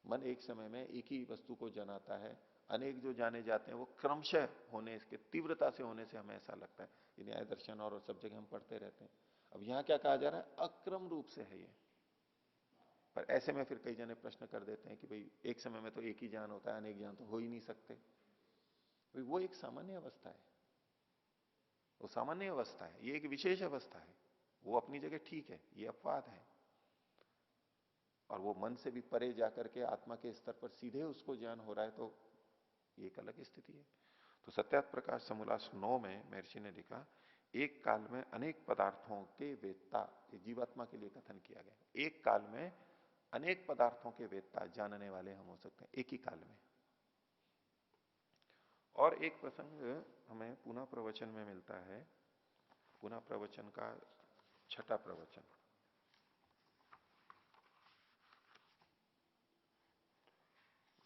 मन एक समय में एक ही वस्तु को जनाता है, अनेक जो जाने जाते हैं वो क्रमशः होने, इसके तीव्रता से होने से हमें ऐसा लगता है। ये न्याय दर्शन और सब जगह हम पढ़ते रहते हैं। अब यहां क्या कहा जा रहा है? अक्रम रूप से है ये। पर ऐसे में फिर कई जने प्रश्न कर देते हैं कि भाई एक समय में तो एक ही ज्ञान होता है, अनेक ज्ञान तो हो ही नहीं सकते। भाई वो एक सामान्य अवस्था है, वो सामान्य अवस्था है, ये एक विशेष अवस्था है, वो अपनी जगह ठीक है, ये अपवाद है। और वो मन से भी परे जाकर के आत्मा के स्तर पर सीधे उसको ज्ञान हो रहा है, तो ये एक अलग स्थिति है। तो सत्यार्थ प्रकाश समूलास 9 में महर्षि ने लिखा, एक काल में अनेक पदार्थों के वेत्ता, जीवात्मा के लिए कथन किया गया। एक काल में अनेक पदार्थों के वेत्ता, जानने वाले हम हो सकते हैं एक ही काल में। और एक प्रसंग हमें पुनः प्रवचन में मिलता है, पुनः प्रवचन का 6ठा प्रवचन।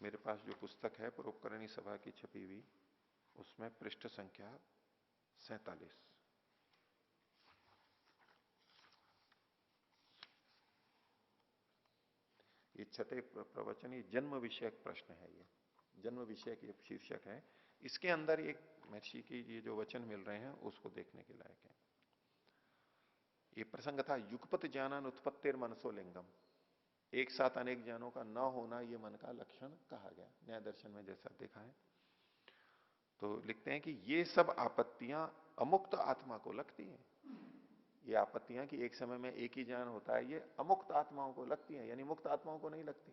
मेरे पास जो पुस्तक है परोपकरणी सभा की छपी हुई, उसमें पृष्ठ संख्या 47। ये 6ठे प्रवचन, ये जन्म विषयक प्रश्न है, ये जन्म विषयक ये शीर्षक है। इसके अंदर एक महर्षि की ये जो वचन मिल रहे हैं उसको देखने के लायक है। ये प्रसंग था युगपत ज्ञानान उत्पत्तिर मनसो लिंगम। एक साथ अनेक ज्ञानों का न होना ये मन का लक्षण कहा गया, न्याय दर्शन में जैसा देखा है। तो लिखते हैं कि ये सब आपत्तियां अमुक्त आत्मा को लगती हैं। ये आपत्तियां कि एक समय में एक ही ज्ञान होता है, ये अमुक्त आत्माओं को लगती हैं, यानी मुक्त आत्माओं को नहीं लगती।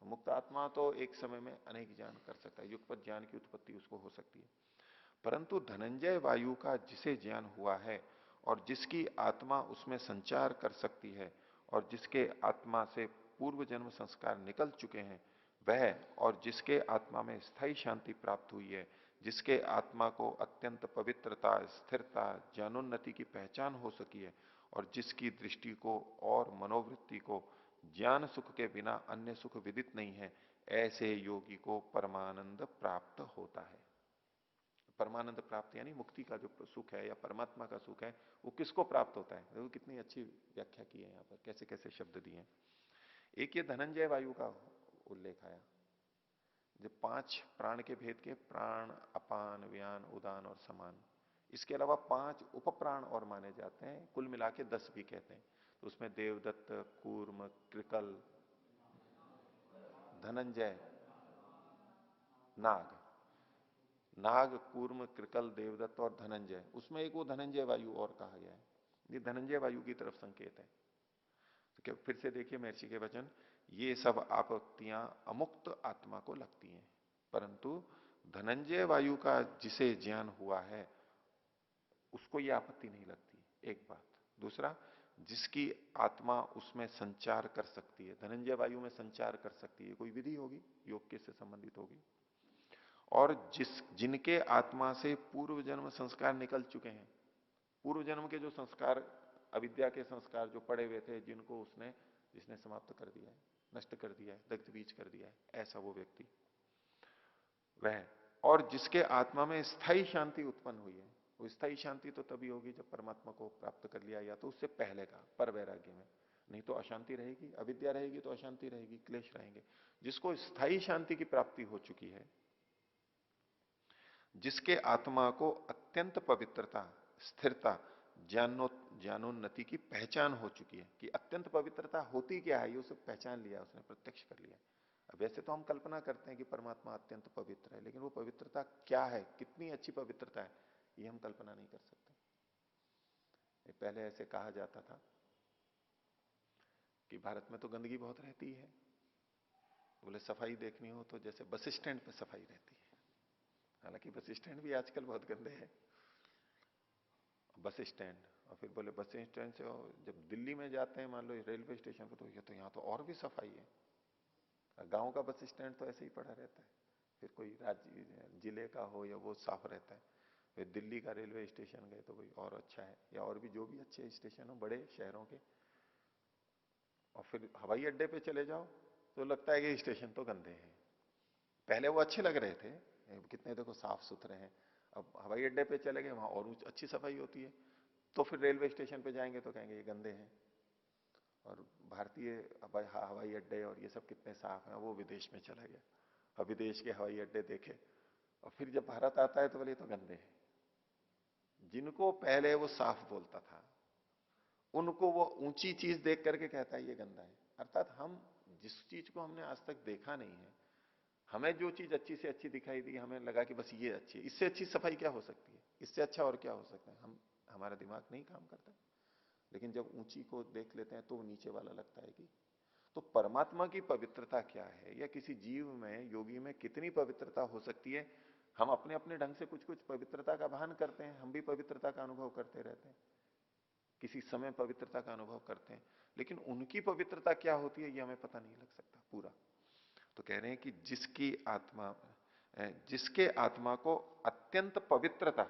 मुक्त आत्मा तो एक समय में अनेक ज्ञान कर सकता है, युगपत ज्ञान की उत्पत्ति उसको हो सकती है। परंतु धनंजय वायु का जिसे ज्ञान हुआ है और जिसकी आत्मा उसमें संचार कर सकती है और जिसके आत्मा से पूर्व जन्म संस्कार निकल चुके हैं, वह और जिसके आत्मा में स्थायी शांति प्राप्त हुई है, जिसके आत्मा को अत्यंत पवित्रता, स्थिरता, ज्ञानोन्नति की पहचान हो सकी है और जिसकी दृष्टि को और मनोवृत्ति को ज्ञान सुख के बिना अन्य सुख विदित नहीं है, ऐसे योगी को परमानंद प्राप्त होता है। परमानंद प्राप्त यानी मुक्ति का जो सुख है या परमात्मा का सुख है, वो किसको प्राप्त होता है? देखो कितनी अच्छी व्याख्या की है यहाँ पर, कैसे कैसे शब्द दिए। एक ये धनंजय वायु का उल्लेख आया, जो 5 प्राण के भेद के, प्राण, अपान, व्यान, उदान और समान। इसके अलावा 5 उपप्राण और माने जाते हैं, कुल मिला के 10 भी कहते हैं। तो उसमें देवदत्त, कूर्म, कृकल, धनंजय, नाग, नाग, कूर्म, कृकल, देवदत्त और धनंजय, उसमें एक वो धनंजय वायु और कहा गया है। ये धनंजय वायु की तरफ संकेत है। तो फिर से देखिए महर्षि के वचन, ये सब आपत्तियां अमुक्त आत्मा को लगती हैं, परंतु धनंजय वायु का जिसे ज्ञान हुआ है उसको ये आपत्ति नहीं लगती, एक बात। दूसरा, जिसकी आत्मा उसमें संचार कर सकती है, धनंजय वायु में संचार कर सकती है, कोई विधि होगी, योग के से संबंधित होगी। और जिनके आत्मा से पूर्व जन्म संस्कार निकल चुके हैं, पूर्व जन्म के जो संस्कार, अविद्या के संस्कार जो पड़े हुए थे, जिनको जिसने समाप्त कर दिया है, नष्ट कर दिया है, दग्ध बीज कर दिया है, ऐसा वो व्यक्ति वह। और जिसके आत्मा में स्थायी शांति उत्पन्न हुई है, वो स्थायी शांति तो तभी होगी जब परमात्मा को प्राप्त कर लिया, या तो उससे पहले का पर वैराग्य में, नहीं तो अशांति रहेगी, अविद्या रहेगी तो अशांति रहेगी, क्लेश रहेंगे। जिसको स्थायी शांति की प्राप्ति हो चुकी है, जिसके आत्मा को अत्यंत पवित्रता, स्थिरता, ज्ञानोन्नति की पहचान हो चुकी है कि अत्यंत पवित्रता होती क्या है, ये उसे पहचान लिया, उसने प्रत्यक्ष कर लिया। अब वैसे तो हम कल्पना करते हैं कि परमात्मा अत्यंत पवित्र है, लेकिन वो पवित्रता क्या है, कितनी अच्छी पवित्रता है, ये हम कल्पना नहीं कर सकते। पहले ऐसे कहा जाता था कि भारत में तो गंदगी बहुत रहती है, बोले सफाई देखनी हो तो जैसे बस स्टैंड पे सफाई रहती है। हालांकि बस स्टैंड भी आजकल बहुत गंदे हैं, बस स्टैंड। और फिर बोले बस स्टैंड से जब दिल्ली में जाते हैं, मान लो रेलवे स्टेशन पे, तो ये तो यहाँ तो और भी सफाई है। गांव का बस स्टैंड तो ऐसे ही पड़ा रहता है, फिर कोई राज्य जिले का हो या वो साफ रहता है। फिर दिल्ली का रेलवे स्टेशन गए तो कोई और अच्छा है, या और भी जो भी अच्छे स्टेशन हो बड़े शहरों के। और फिर हवाई अड्डे पे चले जाओ तो लगता है कि स्टेशन तो गंदे हैं। पहले वो अच्छे लग रहे थे, कितने देखो साफ सुथरे हैं। अब हवाई अड्डे पे चले गए, वहां और अच्छी सफाई होती है। तो फिर रेलवे स्टेशन पे जाएंगे तो कहेंगे ये गंदे हैं। और भारतीय हवाई अड्डे और ये सब कितने साफ हैं, वो विदेश में चला गया और विदेश के हवाई अड्डे देखे, और फिर जब भारत आता है तो बोले तो गंदे हैं। जिनको पहले वो साफ बोलता था, उनको वो ऊंची चीज देख करके कहता है ये गंदा है। अर्थात हम जिस चीज को हमने आज तक देखा नहीं है, हमें जो चीज अच्छी से अच्छी दिखाई दी, हमें लगा कि बस ये अच्छी है, इससे अच्छी सफाई क्या हो सकती है, इससे अच्छा और क्या हो सकता है, हमारा दिमाग नहीं काम करता। लेकिन जब ऊंची को देख लेते हैं तो वो नीचे वाला लगता है कि। तो परमात्मा की पवित्रता क्या है, या किसी जीव में, योगी में कितनी पवित्रता हो सकती है, हम अपने अपने ढंग से कुछ कुछ पवित्रता का भान करते हैं, हम भी पवित्रता का अनुभव करते रहते हैं, किसी समय पवित्रता का अनुभव करते हैं, लेकिन उनकी पवित्रता क्या होती है ये हमें पता नहीं लग सकता पूरा। तो कह रहे हैं कि जिसके आत्मा को अत्यंत पवित्रता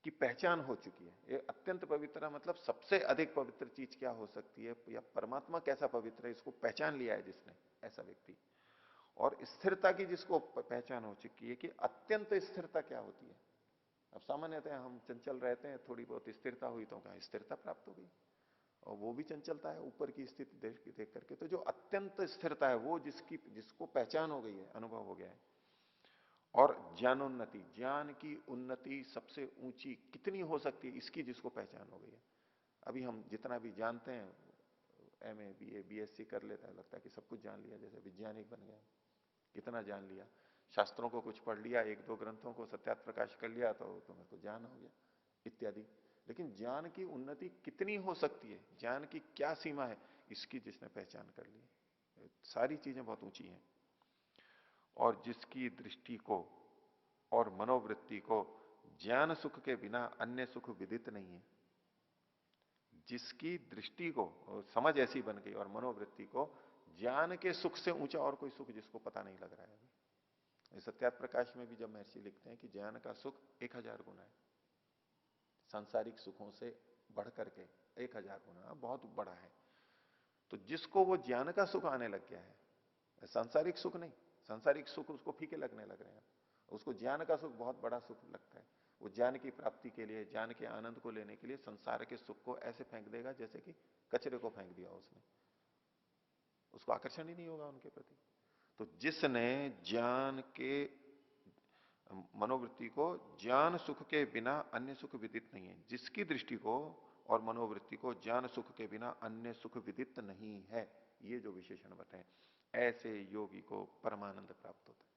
की पहचान हो चुकी है। ये अत्यंत पवित्र मतलब सबसे अधिक पवित्र चीज क्या हो सकती है, या परमात्मा कैसा पवित्र है, इसको पहचान लिया है जिसने, ऐसा व्यक्ति। और स्थिरता की जिसको पहचान हो चुकी है कि अत्यंत स्थिरता क्या होती है। अब सामान्यतः हम चंचल रहते हैं, थोड़ी बहुत स्थिरता हुई तो कहा स्थिरता प्राप्त हो गई, और वो भी चंचलता है ऊपर की स्थिति देख करके। तो जो अत्यंत स्थिरता है वो जिसको पहचान हो गई है, अनुभव हो गया है। और ज्ञानोन्नति, ज्ञान की उन्नति सबसे ऊंची कितनी हो सकती है, इसकी जिसको पहचान हो गई है। अभी हम जितना भी जानते हैं, एमए बीए बीएससी कर लेता है, लगता है कि सब कुछ जान लिया, जैसे वैज्ञानिक बन गया, कितना जान लिया। शास्त्रों को कुछ पढ़ लिया, एक दो ग्रंथों को सत्यात प्रकाश कर लिया तो मेरे को ज्ञान हो गया इत्यादि। लेकिन ज्ञान की उन्नति कितनी हो सकती है, ज्ञान की क्या सीमा है, इसकी जिसने पहचान कर ली, सारी चीजें बहुत ऊंची हैं। और जिसकी दृष्टि को और मनोवृत्ति को ज्ञान सुख के बिना अन्य सुख विदित नहीं है। जिसकी दृष्टि को समझ ऐसी बन गई और मनोवृत्ति को ज्ञान के सुख से ऊंचा और कोई सुख जिसको पता नहीं लग रहा है अभी। सत्यात प्रकाश में भी जब महर्षि लिखते हैं कि ज्ञान का सुख 1000 गुना है, सांसारिक सुखों से बढ़ करके 1000 गुना बहुत बड़ा है। तो जिसको वो ज्ञान का सुख आने लग गया है, सांसारिक सुख नहीं, सांसारिक सुख उसको फीके लगने लग रहे हैं, उसको ज्ञान का सुख बहुत बड़ा सुख लगता है। वो ज्ञान की प्राप्ति के लिए, ज्ञान के आनंद को लेने के लिए संसार के सुख को ऐसे फेंक देगा जैसे कि कचरे को फेंक दिया उसने, उसको आकर्षण ही नहीं होगा उनके प्रति। तो जिसने ज्ञान के मनोवृत्ति को ज्ञान सुख के बिना अन्य सुख विदित नहीं है, जिसकी दृष्टि को और मनोवृत्ति को ज्ञान सुख के बिना अन्य सुख विदित नहीं है, ये जो विशेषण बताए, ऐसे योगी को परमानंद प्राप्त होता है।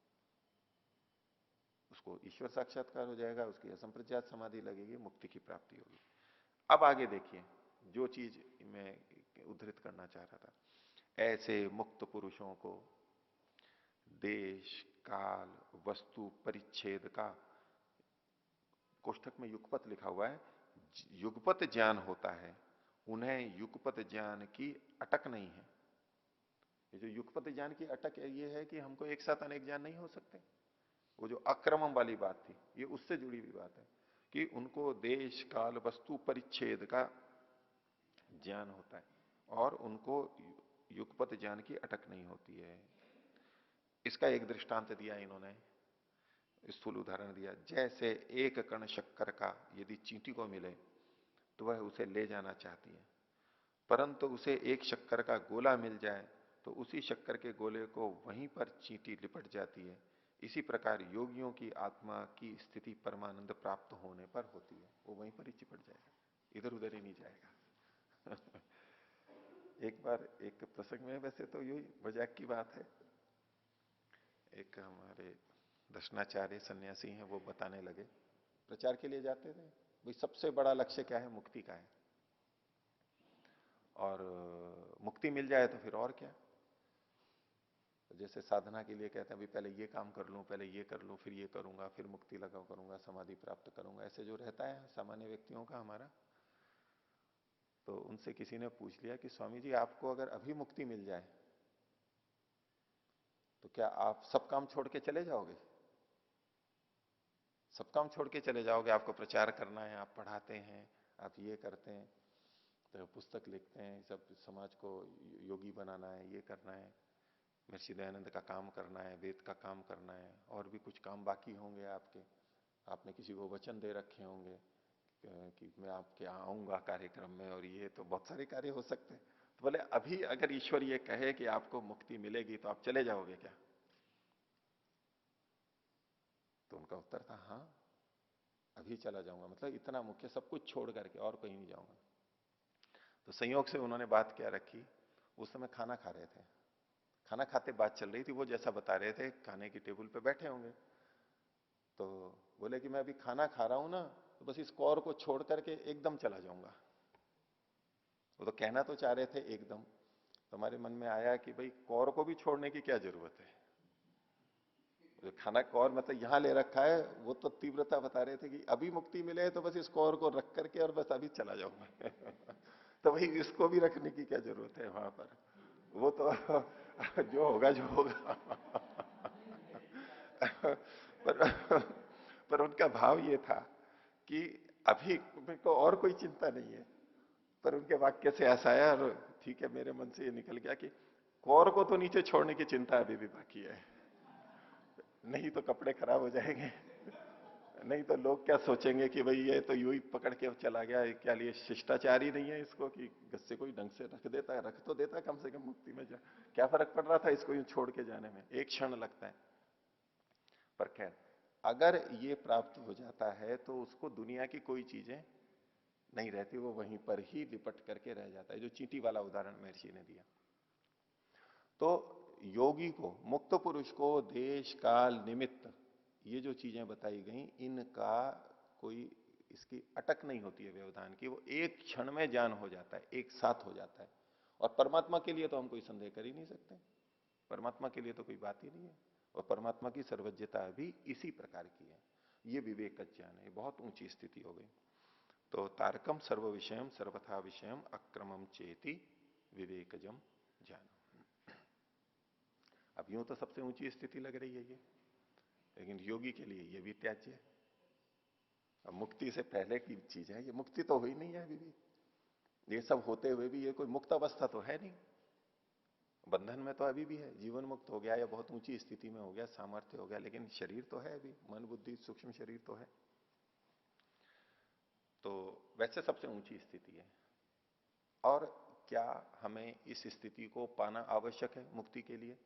उसको ईश्वर साक्षात्कार हो जाएगा, उसकी असंप्रज्ञात समाधि लगेगी, मुक्ति की प्राप्ति होगी। अब आगे देखिए जो चीज मैं उद्धृत करना चाह रहा था, ऐसे मुक्त पुरुषों को देश काल वस्तु परिच्छेद का, कोष्ठक में युगपत लिखा हुआ है, युगपत ज्ञान होता है, उन्हें युगपत ज्ञान की अटक नहीं है। ये जो युगपत ज्ञान की अटक है, ये है कि हमको एक साथ अनेक ज्ञान नहीं हो सकते। वो जो अक्रमम वाली बात थी, ये उससे जुड़ी हुई बात है कि उनको देश काल वस्तु परिच्छेद का ज्ञान होता है और उनको युगपत ज्ञान की अटक नहीं होती है। इसका एक दृष्टांत दिया इन्होंने, स्थूल उदाहरण दिया, जैसे एक कण शक्कर का यदि चींटी को मिले तो वह उसे ले जाना चाहती है, परंतु उसे एक शक्कर का गोला मिल जाए तो उसी शक्कर के गोले को वहीं पर चींटी लिपट जाती है। इसी प्रकार योगियों की आत्मा की स्थिति परमानंद प्राप्त होने पर होती है, वो वहीं पर ही चिपट जाएगा, इधर उधर ही नहीं जाएगा। एक बार एक प्रसंग में, वैसे तो यही मजाक की बात है, एक हमारे दर्शनाचार्य सन्यासी हैं, वो बताने लगे, प्रचार के लिए जाते थे, भाई सबसे बड़ा लक्ष्य क्या है, मुक्ति का है, और मुक्ति मिल जाए तो फिर और क्या। जैसे साधना के लिए कहते हैं, अभी पहले ये काम कर लूं, पहले ये कर लूं, फिर ये करूंगा, फिर मुक्ति लगाओ करूंगा, समाधि प्राप्त करूंगा, ऐसे जो रहता है सामान्य व्यक्तियों का हमारा। तो उनसे किसी ने पूछ लिया कि स्वामी जी, आपको अगर अभी मुक्ति मिल जाए तो क्या आप सब काम छोड़ के चले जाओगे? सब काम छोड़ के चले जाओगे? आपको प्रचार करना है, आप पढ़ाते हैं, आप ये करते हैं, तो पुस्तक लिखते हैं, सब समाज को योगी बनाना है, ये करना है, महर्षि दयानंद का काम करना है, वेद का काम करना है, और भी कुछ काम बाकी होंगे आपके, आपने किसी को वचन दे रखे होंगे कि मैं आपके यहाँ आऊंगा कार्यक्रम में, और ये तो बहुत सारे कार्य हो सकते हैं। तो बोले अभी अगर ईश्वर ये कहे कि आपको मुक्ति मिलेगी तो आप चले जाओगे क्या? तो उनका उत्तर था हाँ, अभी चला जाऊंगा, मतलब इतना मुख्य, सब कुछ छोड़ करके और कहीं नहीं जाऊंगा। तो संयोग से उन्होंने बात क्या रखी, उस समय खाना खा रहे थे, खाना खाते बात चल रही थी, वो जैसा बता रहे थे खाने की टेबल पे बैठे होंगे, तो बोले कि मैं अभी खाना खा रहा हूं ना, तो बस इस कौर को छोड़ करके एकदम चला जाऊंगा। वो तो कहना तो चाह रहे थे एकदम, तो हमारे मन में आया कि भाई कौर को भी छोड़ने की क्या जरूरत है, जो खाना कौर मतलब यहां ले रखा है, वो तो तीव्रता बता रहे थे कि अभी मुक्ति मिले तो बस इस कौर को रख करके और बस अभी चला जाऊंगा। तो भाई इसको भी रखने की क्या जरूरत है वहां पर, वो तो जो होगा जो होगा। पर पर उनका भाव ये था कि अभी को और कोई चिंता नहीं है, पर उनके वाक्य से ऐसा आया, और ठीक है मेरे मन से ये निकल गया कि कौर को तो नीचे छोड़ने की चिंता अभी भी बाकी है, नहीं तो कपड़े खराब हो जाएंगे, नहीं तो लोग क्या सोचेंगे कि भाई ये तो यूं ही पकड़ के चला गया, क्या लिए शिष्टाचार ही नहीं है इसको कि गस्से कोई ढंग से रख देता है, रख तो देता है कम से कम मुक्ति में जा, क्या फर्क पड़ रहा था इसको यूं छोड़ के जाने में, एक क्षण लगता है। पर खैर, अगर ये प्राप्त हो जाता है तो उसको दुनिया की कोई चीजें नहीं रहती, वो वहीं पर ही लिपट करके रह जाता है, जो चींटी वाला उदाहरण महर्षि ने दिया। तो योगी को, मुक्त पुरुष को देश काल निमित्त, ये जो चीजें बताई गई, इनका कोई इसकी अटक नहीं होती है व्यवधान की, वो एक क्षण में ज्ञान हो जाता है, एक साथ हो जाता है। और परमात्मा के लिए तो हम कोई संदेह कर ही नहीं सकते, परमात्मा के लिए तो कोई बात ही नहीं है, और परमात्मा की सर्वज्ञता भी इसी प्रकार की है। ये विवेक का ज्ञान है, बहुत ऊंची स्थिति हो गई। तो तारकम सर्व विषयम सर्वथा विषयम अक्रमम चेति विवेकजम ज्ञान। अब यूं तो सबसे ऊंची स्थिति लग रही है ये, लेकिन योगी के लिए ये भी त्याज्य है। अब मुक्ति से पहले की चीज है ये, मुक्ति तो हुई नहीं है अभी भी, ये सब होते हुए भी ये कोई मुक्त अवस्था तो है नहीं, बंधन में तो अभी भी है, जीवन मुक्त हो गया या बहुत ऊंची स्थिति में हो गया, सामर्थ्य हो गया, लेकिन शरीर तो है अभी, मन बुद्धि सूक्ष्म शरीर तो है। तो वैसे सबसे ऊंची स्थिति है। और क्या हमें इस स्थिति को पाना आवश्यक है मुक्ति के लिए?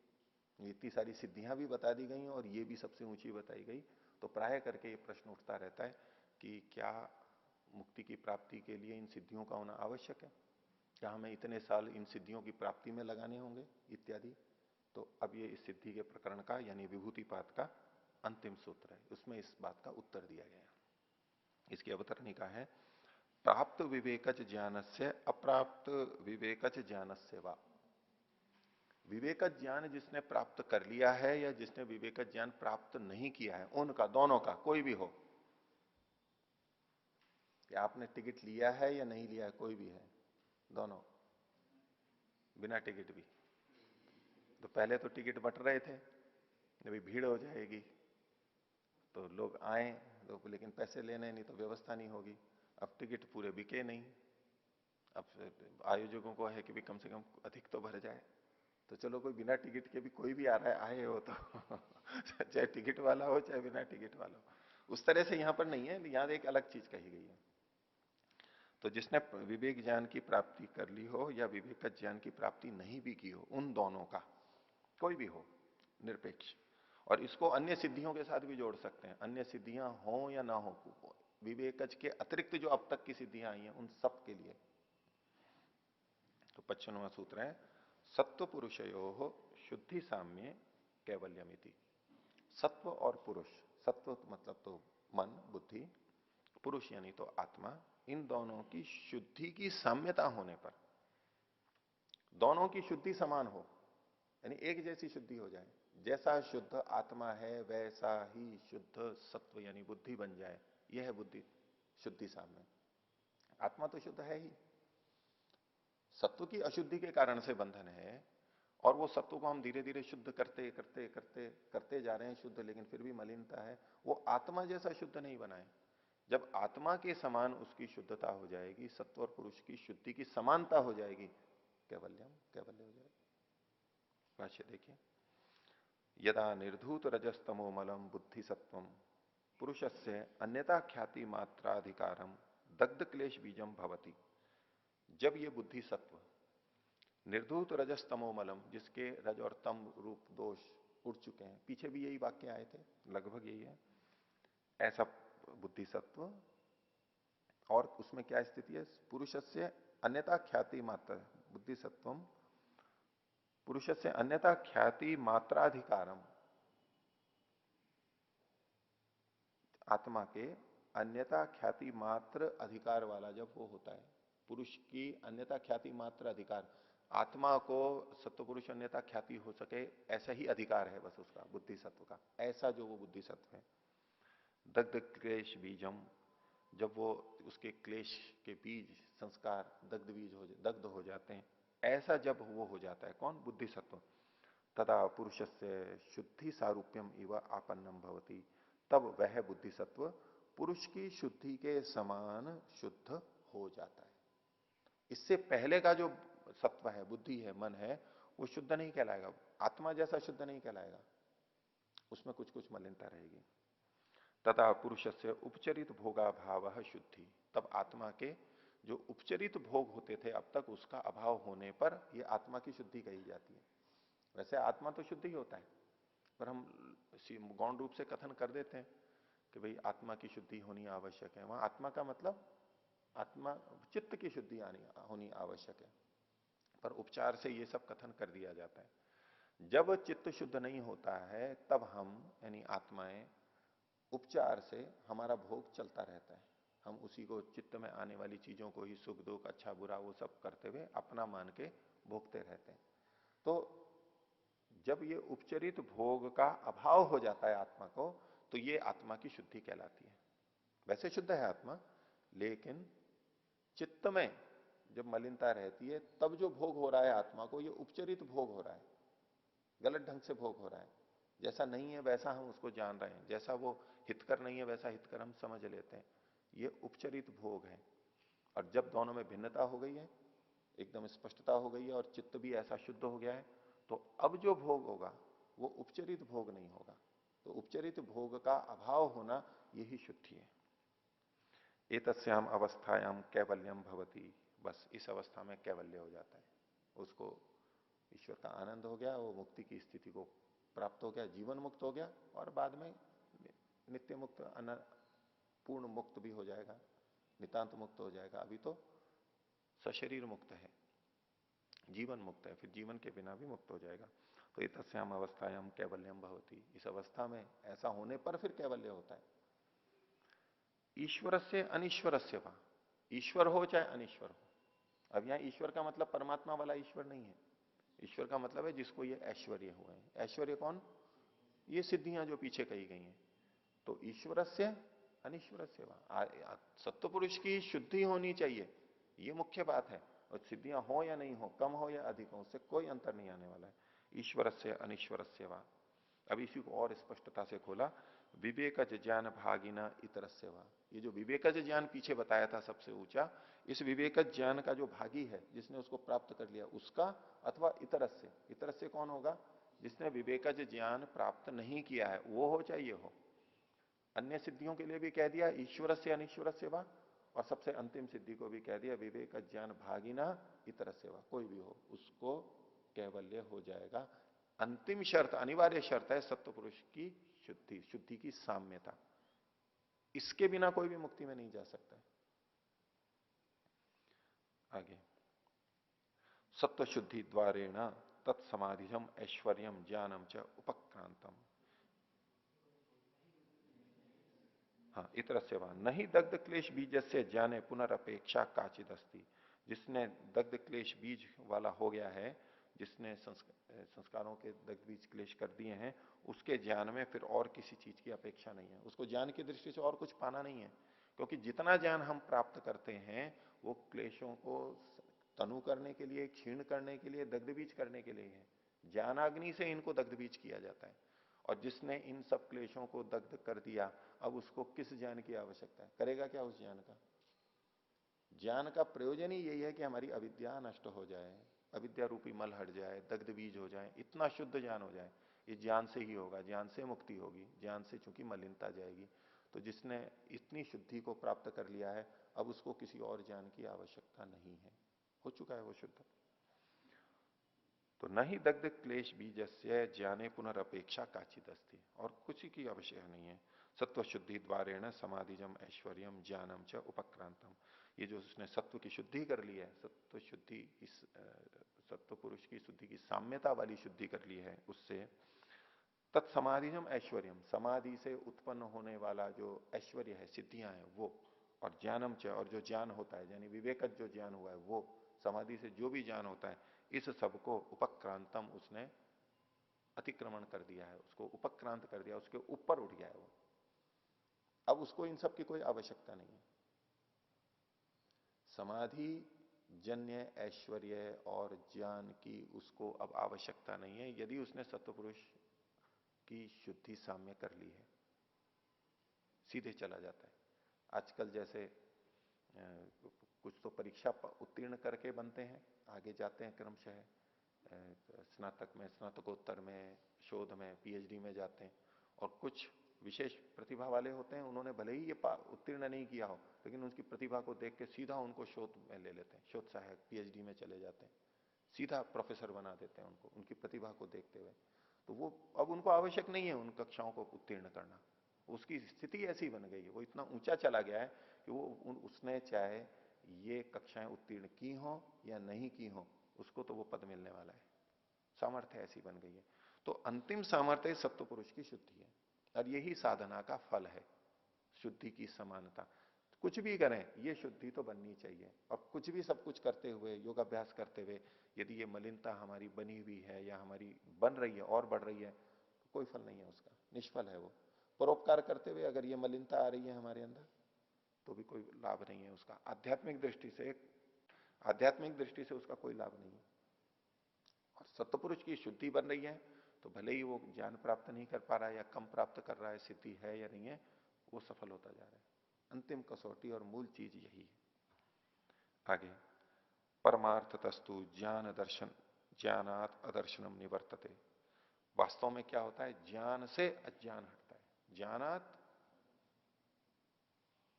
इतनी सारी सिद्धियां भी बता दी गई और ये भी सबसे ऊंची बताई गई, तो प्राय करके ये प्रश्न उठता रहता है कि क्या मुक्ति की प्राप्ति के लिए इन सिद्धियों का होना आवश्यक है? क्या हमें इतने साल इन सिद्धियों की प्राप्ति में लगाने होंगे इत्यादि? तो अब ये इस सिद्धि के प्रकरण का यानी विभूतिपात का अंतिम सूत्र है, उसमें इस बात का उत्तर दिया गया। इसकी अवतरणिका है, प्राप्त विवेकज ज्ञान से अप्राप्त विवेकज ज्ञान से वा। विवेकज ज्ञान जिसने प्राप्त कर लिया है या जिसने विवेकज ज्ञान प्राप्त नहीं किया है, उनका, दोनों का, कोई भी हो, कि आपने टिकट लिया है या नहीं लिया है, कोई भी है, दोनों, बिना टिकट भी। तो पहले तो टिकट बट रहे थे, अभी भीड़ हो जाएगी तो लोग आए तो, लेकिन पैसे लेने नहीं तो व्यवस्था नहीं होगी। अब टिकट पूरे बिके नहीं, अब आयोजकों को है कि भी कम से कम अधिक तो भर जाए, तो चलो कोई बिना टिकट के भी कोई भी आ रहा है, आए हो तो चाहे टिकट वाला हो चाहे बिना टिकट वाला हो, उस तरह से यहां पर नहीं है, यहां एक अलग चीज कही गई है। तो जिसने विवेक ज्ञान की प्राप्ति कर ली हो या विवेक ज्ञान की प्राप्ति नहीं भी की हो, उन दोनों का कोई भी हो, निरपेक्ष। और इसको अन्य सिद्धियों के साथ भी जोड़ सकते हैं, अन्य सिद्धियां हो या ना हो, विवेकज के अतिरिक्त जो अब तक की सिद्धियां आई हैं उन सब के लिए। तो 55वां सूत्र है, सत्व पुरुषयो शुद्धि साम्य कैवल्यमिति। सत्व और पुरुष, सत्व मतलब तो मन बुद्धि, पुरुष यानी तो आत्मा, इन दोनों की शुद्धि की साम्यता होने पर, दोनों की शुद्धि समान हो, यानी एक जैसी शुद्धि हो जाए, जैसा शुद्ध आत्मा है वैसा ही शुद्ध सत्व यानी बुद्धि बन जाए, यह है बुद्धि शुद्धि साम्य। आत्मा तो शुद्ध है ही, सत्व की अशुद्धि के कारण से बंधन है, और वो सत्व को हम धीरे धीरे शुद्ध करते करते करते करते जा रहे हैं शुद्ध, लेकिन फिर भी मलिनता है, वो आत्मा जैसा शुद्ध नहीं बनाए। जब आत्मा के समान उसकी शुद्धता हो जाएगी, सत्व और पुरुष की शुद्धि की समानता हो जाएगी, कैवल्यम कैवल्य हो जाएगी। भाष्य देखिए, यदा निर्धूत रजस्तमो मलम बुद्धि सत्वम पुरुषस्य अन्यथा ख्याति मात्राधिकारम दग्ध क्लेश बीजम भवति। जब ये बुद्धि सत्व निर्धूत रजस्तमो मलम, जिसके रज और तम रूप दोष उड़ चुके हैं, पीछे भी यही वाक्य आए थे, लगभग यही है, ऐसा बुद्धि सत्व, और उसमें क्या स्थिति है, पुरुषस्य अन्यथा ख्याति मात्र बुद्धि सत्वम पुरुषस्य अन्यथा ख्याति मात्राधिकारम, आत्मा के अन्यथा ख्याति मात्र अधिकार वाला जब वो होता है, पुरुष की अन्यथा ख्याति मात्र अधिकार, आत्मा को सत्व पुरुष अन्यथा ख्याति हो सके ऐसा ही अधिकार है बस उसका, बुद्धि सत्व का, ऐसा जो वो बुद्धि सत्व है। दग्ध क्लेश बीजम, जब वो उसके क्लेश के बीज संस्कार दग्ध हो जाते हैं, ऐसा जब वो हो जाता है, कौन, बुद्धि सत्व, तदा पुरुषस्य शुद्धि सारूप्यम इव आपन्नम भवति, तब वह बुद्धि सत्व पुरुष की शुद्धि के समान शुद्ध हो जाता है। इससे पहले का जो सत्व है, बुद्धि है, मन है, वो शुद्ध नहीं कहलाएगा, आत्मा जैसा शुद्ध नहीं कहलाएगा, उसमें कुछ कुछ मलिनता रहेगी। तथा पुरुष से उपचरित भोगाभाव शुद्धि, तब आत्मा के जो उपचरित भोग होते थे अब तक, उसका अभाव होने पर यह आत्मा की शुद्धि कही जाती है। वैसे आत्मा तो शुद्ध ही होता है, पर हम गौण रूप से कथन कर देते हैं कि भाई आत्मा की शुद्धि होनी आवश्यक है। वहां आत्मा का मतलब आत्मा चित्त की शुद्धि होनी आवश्यक है, पर उपचार से ये सब कथन कर दिया जाता है। जब चित्त शुद्ध नहीं होता है तब हम यानी आत्माएं उपचार से हमारा भोग चलता रहता है, हम उसी को चित्त में आने वाली चीजों को ही सुख दुख अच्छा बुरा वो सब करते हुए अपना मान के भोगते रहते हैं। तो जब ये उपचरित भोग का अभाव हो जाता है आत्मा को, तो ये आत्मा की शुद्धि कहलाती है। वैसे शुद्ध है आत्मा, लेकिन चित्त में जब मलिनता रहती है तब जो भोग हो रहा है आत्मा को, ये उपचरित भोग हो रहा है, गलत ढंग से भोग हो रहा है, जैसा नहीं है वैसा हम उसको जान रहे हैं, जैसा वो हितकर नहीं है वैसा हितकर हम समझ लेते हैं, ये उपचरित भोग है। और जब दोनों में भिन्नता हो गई है, एकदम स्पष्टता हो गई है और चित्त भी ऐसा शुद्ध हो गया है, तो अब जो भोग होगा वो उपचरित भोग नहीं होगा। तो उपचरित भोग का अभाव होना यही शुद्धि है। एतस्याम अवस्थायाम कैवल्यम भवति, बस इस अवस्था में कैवल्य हो जाता है, उसको ईश्वर का आनंद हो गया, वो मुक्ति की स्थिति को प्राप्त हो गया, जीवन मुक्त हो गया, और बाद में नित्य मुक्त पूर्ण मुक्त भी हो जाएगा, नितांत मुक्त हो जाएगा। अभी तो सशरीर मुक्त है, जीवन मुक्त है, फिर जीवन के बिना भी मुक्त हो जाएगा। तो ये तस्याम अवस्थायाम कैवल्यम भवति, इस अवस्था में ऐसा होने पर फिर कैवल्य होता है। ईश्वर से अनिश्वर से वहां, ईश्वर हो चाहे अनिश्वर हो। अब यहां ईश्वर का मतलब परमात्मा वाला ईश्वर नहीं है, ईश्वर का मतलब है जिसको ये ऐश्वर्य हुए हैं। ऐश्वर्य कौन, ये सिद्धियां जो पीछे कही गई हैं। तो ईश्वर से अनिश्वर से वहां सत्व पुरुष की शुद्धि होनी चाहिए, ये मुख्य बात है। और सिद्धियां हो या नहीं हो, कम हो या अधिक हो, उससे कोई अंतर नहीं आने वाला है। ईश्वर से अनिश्वर से वहां, अब इसी को और स्पष्टता से खोला, विवेकज ज्ञान भागिना इतर सेवा। ये जो विवेकज ज्ञान पीछे बताया था सबसे ऊंचा, इस विवेकज ज्ञान का जो भागी है, जिसने उसको प्राप्त कर लिया, उसका, अथवा इतरस्य। इतरस्य कौन होगा? जिसने विवेकज ज्ञान प्राप्त नहीं किया है, वो हो चाहे ये हो। अन्य सिद्धियों के लिए भी कह दिया ईश्वर से अनिश्वर सेवा, और सबसे अंतिम सिद्धि को भी कह दिया विवेक ज्ञान भागिना इतर सेवा। कोई भी हो उसको कैवल्य हो जाएगा। अंतिम शर्त, अनिवार्य शर्त है सत्व पुरुष की शुद्धि, शुद्धि की साम्यता। इसके बिना कोई भी मुक्ति में नहीं जा सकता है। आगे, सत्व शुद्धि द्वारेण तत्समाधिजम ऐश्वर्यम ज्ञानम च उपक्रांतम। हाँ, इतर सेवा नहीं दग्ध क्लेश बीज से ज्ञाने पुनरअपेक्षा काचिद अस्ति। जिसने दग्ध क्लेश बीज वाला हो गया है, जिसने संस्कारों के दग्ध बीज क्लेश कर दिए हैं, उसके ज्ञान में फिर और किसी चीज की अपेक्षा नहीं है। उसको ज्ञान की दृष्टि से और कुछ पाना नहीं है, क्योंकि जितना ज्ञान हम प्राप्त करते हैं वो क्लेशों को तनु करने के लिए, क्षीण करने के लिए, दग्ध बीज करने के लिए है। ज्ञानाग्नि से इनको दग्ध बीज किया जाता है। और जिसने इन सब क्लेशों को दग्ध कर दिया, अब उसको किस ज्ञान की आवश्यकता है? करेगा क्या उस ज्ञान का? ज्ञान का प्रयोजन ही यही है कि हमारी अविद्या नष्ट हो जाए, अविद्या रूपी मल हट जाए, दग्ध बीज हो जाए, इतना शुद्ध ज्ञान हो जाए। ये ज्ञान से ही होगा, ज्ञान से मुक्ति होगी, ज्ञान से चूंकि मलिनता जाएगी। तो जिसने इतनी शुद्धि को प्राप्त कर लिया है, अब उसको किसी और ज्ञान की आवश्यकता नहीं है, हो चुका है वो शुद्ध। तो न ही दग्ध क्लेश बीजस्य ज्ञाने पुनरअपेक्षा काचित अस्ति, और कुछ की आवश्यकता नहीं है। सत्व शुद्धि द्वारेण समाधिजम ऐश्वर्यम ज्ञानम च उपक्रांतम। ये जो उसने सत्व की शुद्धि कर ली है, सत्व शुद्धि, इस सत्व पुरुष की शुद्धि की साम्यता वाली शुद्धि कर ली है, उससे तत्समाधिजम ऐश्वर्यम, समाधि से उत्पन्न होने वाला जो ऐश्वर्य है, सिद्धियां हैं वो, और ज्ञानम च, और जो ज्ञान होता है यानी विवेकज जो ज्ञान हुआ है वो, समाधि से जो भी ज्ञान होता है, इस सबको उपक्रांतम उसने अतिक्रमण कर दिया है, उसको उपक्रांत कर दिया, उसके ऊपर उठ गया है वो। अब उसको इन सब की कोई आवश्यकता नहीं है। समाधि जन्य ऐश्वर्य और ज्ञान की उसको अब आवश्यकता नहीं है, यदि उसने सत्वपुरुष की शुद्धि साम्य कर ली है, सीधे चला जाता है। आजकल जैसे कुछ तो परीक्षा उत्तीर्ण करके बनते हैं, आगे जाते हैं क्रमशः, स्नातक में, स्नातकोत्तर में, शोध में, पीएचडी में जाते हैं। और कुछ विशेष प्रतिभा वाले होते हैं, उन्होंने भले ही ये उत्तीर्ण नहीं किया हो, लेकिन उनकी प्रतिभा को देख के सीधा उनको शोध में ले लेते हैं, शोध सहायक पीएचडी में चले जाते हैं, सीधा प्रोफेसर बना देते हैं उनको, उनकी प्रतिभा को देखते हुए। तो वो अब उनको आवश्यक नहीं है उन कक्षाओं को उत्तीर्ण करना, उसकी स्थिति ऐसी बन गई है, वो इतना ऊंचा चला गया है कि वो उसने चाहे ये कक्षाएं उत्तीर्ण की हो या नहीं की हो, उसको तो वो पद मिलने वाला है। सामर्थ्य ऐसी बन गई है। तो अंतिम सामर्थ्य सत्व पुरुष की शुद्धि है, और यही साधना का फल है, शुद्धि की समानता। कुछ भी करें, ये शुद्धि तो बननी चाहिए। और कुछ भी सब कुछ करते हुए, योगाभ्यास करते हुए, यदि ये मलिनता हमारी बनी हुई है या हमारी बन रही है और बढ़ रही है, तो कोई फल नहीं है उसका, निष्फल है वो। परोपकार करते हुए अगर ये मलिनता आ रही है हमारे अंदर, तो भी कोई लाभ नहीं है उसका। आध्यात्मिक दृष्टि से उसका कोई लाभ नहीं है। और सत्पुरुष की शुद्धि बन रही है, तो भले ही वो ज्ञान प्राप्त नहीं कर पा रहा है या कम प्राप्त कर रहा है, सिद्धि है या नहीं है, वो सफल होता जा रहा है। अंतिम कसौटी और मूल चीज यही है। आगे, परमार्थ तस्तु ज्ञान दर्शन ज्ञानात अदर्शनम निवर्तते। वास्तव में क्या होता है? ज्ञान से अज्ञान हटता है, ज्ञानात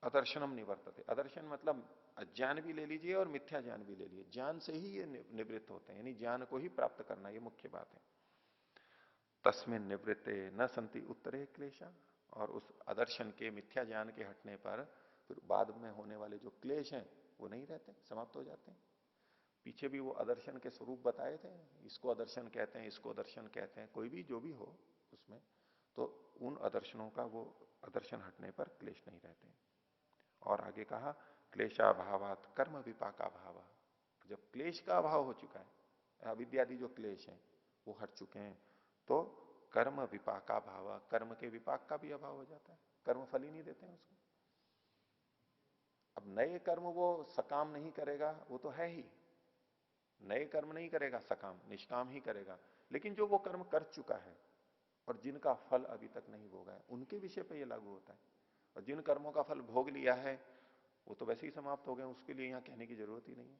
अदर्शनम निवर्तते। अदर्शन मतलब अज्ञान भी ले लीजिए और मिथ्या ज्ञान भी ले लीजिए, ज्ञान से ही ये निवृत्त होते हैं, यानी ज्ञान को ही प्राप्त करना, ये मुख्य बात है। तस्मिन निवृत्ते न संति उत्तरे क्लेशा। और उस अदर्शन के, मिथ्या ज्ञान के हटने पर फिर बाद में होने वाले जो क्लेश हैं वो नहीं रहते, समाप्त हो जाते हैं। पीछे भी वो अदर्शन के स्वरूप बताए थे, इसको अदर्शन कहते हैं, इसको अदर्शन कहते हैं, कोई भी जो भी हो उसमें, तो उन अदर्शनों का वो अदर्शन हटने पर क्लेश नहीं रहते। और आगे कहा क्लेशाभावात कर्म विपाका भाव। जब क्लेश का अभाव हो चुका है, अविद्यादि जो क्लेश हैं वो हट चुके हैं, तो कर्म विपाका भाव, कर्म के विपाक का भी अभाव हो जाता है, कर्म फल ही नहीं देते हैं उसको। अब नए कर्म वो सकाम नहीं करेगा, वो तो है ही, नए कर्म नहीं करेगा सकाम, निष्काम ही करेगा। लेकिन जो वो कर्म कर चुका है, और जिनका फल अभी तक नहीं भोगा है उनके विषय पे ये लागू होता है। और जिन कर्मों का फल भोग लिया है वो तो वैसे ही समाप्त हो गए, उसके लिए यहां कहने की जरूरत ही नहीं है।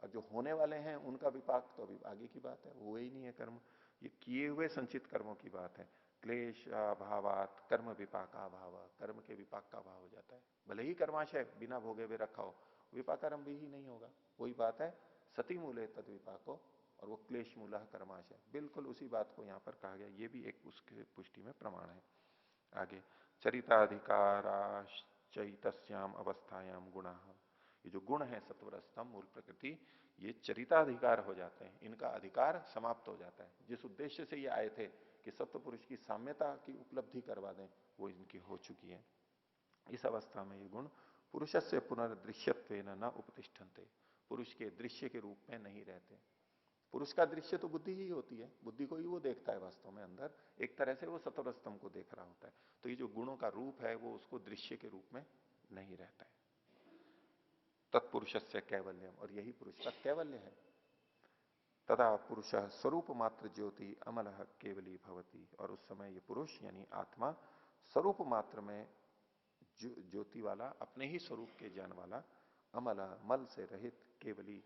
और जो होने वाले हैं उनका विपाक तो अभी आगे की बात है, हुए ही नहीं है कर्म। ये किए हुए संचित कर्मों की बात है। क्लेश अभावात कर्म विपाक अभाव, कर्म के विपाक का अभाव हो जाता है। भले ही कर्माशय बिना भोगे हुए रखा हो, विपाकारंभ ही नहीं होगा। वही बात है सती मूले तद विपाको, और वो क्लेश मूल कर्माशय, बिल्कुल उसी बात को यहां पर कहा गया। ये भी एक उसके पुष्टि में प्रमाण है। आगे चरिताधिकाराश्चैतस्याम अवस्थायाम गुणा, ये जो गुण है सत्वरस्तम मूल प्रकृति, ये चरिताधिकार हो जाते हैं, इनका अधिकार समाप्त हो जाता है। जिस उद्देश्य से ये आए थे कि सत्व पुरुष की साम्यता की उपलब्धि करवा दें, वो इनकी हो चुकी है। इस अवस्था में ये गुण पुरुषस्य पुनर्दृश्यत्व न उपतिष्ठन्ते, पुरुष के दृश्य के रूप में नहीं रहते। पुरुष का दृश्य तो बुद्धि ही होती है, बुद्धि को ही वो देखता है वास्तव में अंदर, एक तरह से वो सत्वरस्तम को देख रहा होता है। तो ये जो गुणों का रूप है वो उसको दृश्य के रूप में नहीं रहता है। तत्पुरुष से कैवल्यम, और यही पुरुष का कैवल्य है। तथा पुरुष स्वरूप मात्र ज्योति अमल केवली भवती, और उस समय ये पुरुष यानी आत्मा स्वरूप मात्र में ज्योति वाला, अपने ही स्वरूप के ज्ञान वाला, अमल मल से रहित केवली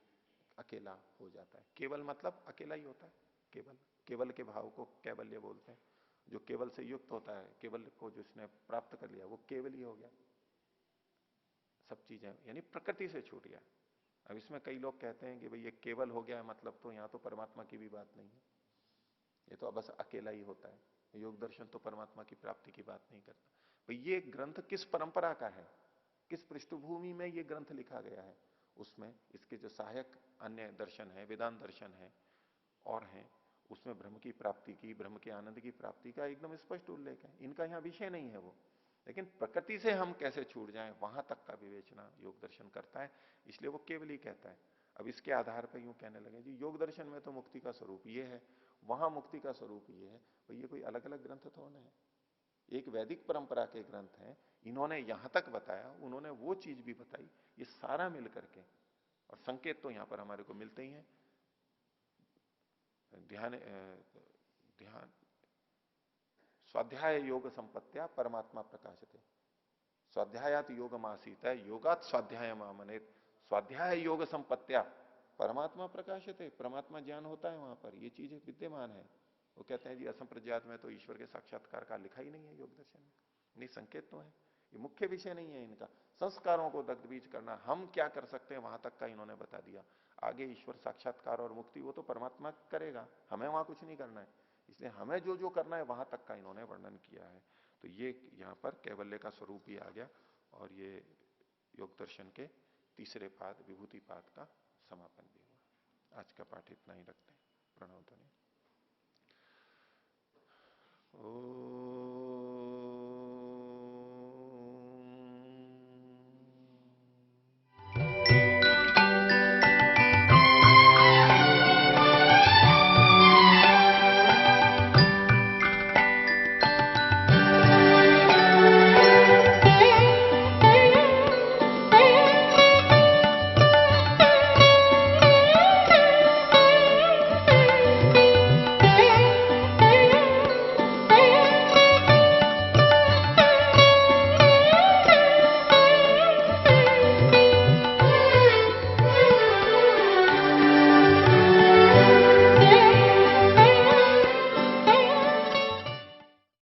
अकेला हो जाता है। केवल मतलब अकेला ही होता है। केवल, केवल के भाव को कैवल्य बोलते हैं। जो केवल से युक्त होता है, केवल को जिसने प्राप्त कर लिया वो केवल ही हो गया। सब चीजें यानी प्रकृति से छूट गया। अब इसमें कई लोग कहते हैं कि भाई ये केवल हो गया मतलब तो यहां तो परमात्मा की भी बात नहीं है, ये तो बस अकेला ही होता है। योग दर्शन तो परमात्मा की प्राप्ति की बात नहीं करता। भाई ये ग्रंथ किस परंपरा का है, किस पृष्ठभूमि में ये ग्रंथ लिखा गया है, उसमें इसके जो सहायक अन्य दर्शन है, वेदांत दर्शन है और हैं, उसमें ब्रह्म की प्राप्ति की, ब्रह्म के आनंद की प्राप्ति का एकदम स्पष्ट उल्लेख है। इनका यहां विषय नहीं है वो, लेकिन प्रकृति से हम कैसे छूट जाएं वहां तक का विवेचना योग दर्शन करता है, इसलिए वो केवल ही कहता है। अब इसके आधार पर यूं कहने लगे जी योग दर्शन में तो मुक्ति का स्वरूप ये है, वहां मुक्ति का स्वरूप ये है, तो ये कोई अलग अलग ग्रंथ तो है, एक वैदिक परंपरा के ग्रंथ हैं। इन्होंने यहां तक बताया, उन्होंने वो चीज भी बताई, ये सारा मिलकर के, और संकेत तो यहां पर हमारे को मिलते ही हैं। ध्यान स्वाध्याय योग संपत्तिया परमात्मा प्रकाशते, स्वाध्यायात योग मासीत है, योगात स्वाध्याय मामनेत, स्वाध्याय योग संपत्तिया परमात्मा प्रकाशते, परमात्मा ज्ञान होता है वहां पर, ये चीजें विद्यमान है। वो कहते हैं जी असंप्रज्ञात में तो ईश्वर के साक्षात्कार का लिखा ही नहीं है योग दर्शन में, नहीं संकेत तो है, ये मुख्य विषय नहीं है इनका। संस्कारों को दग्ध बीज करना, हम क्या कर सकते हैं वहां तक का इन्होंने बता दिया। आगे ईश्वर साक्षात्कार और मुक्ति वो तो परमात्मा करेगा, हमें वहां कुछ नहीं करना है। इसलिए हमें जो जो करना है वहां तक का इन्होंने वर्णन किया है। तो ये यहाँ पर कैवल्य का स्वरूप ही आ गया, और ये योग दर्शन के तीसरे पाद विभूति पाद का समापन भी हुआ। आज का पाठ इतना ही रखते हैं। प्रणव ध्वनि। ओ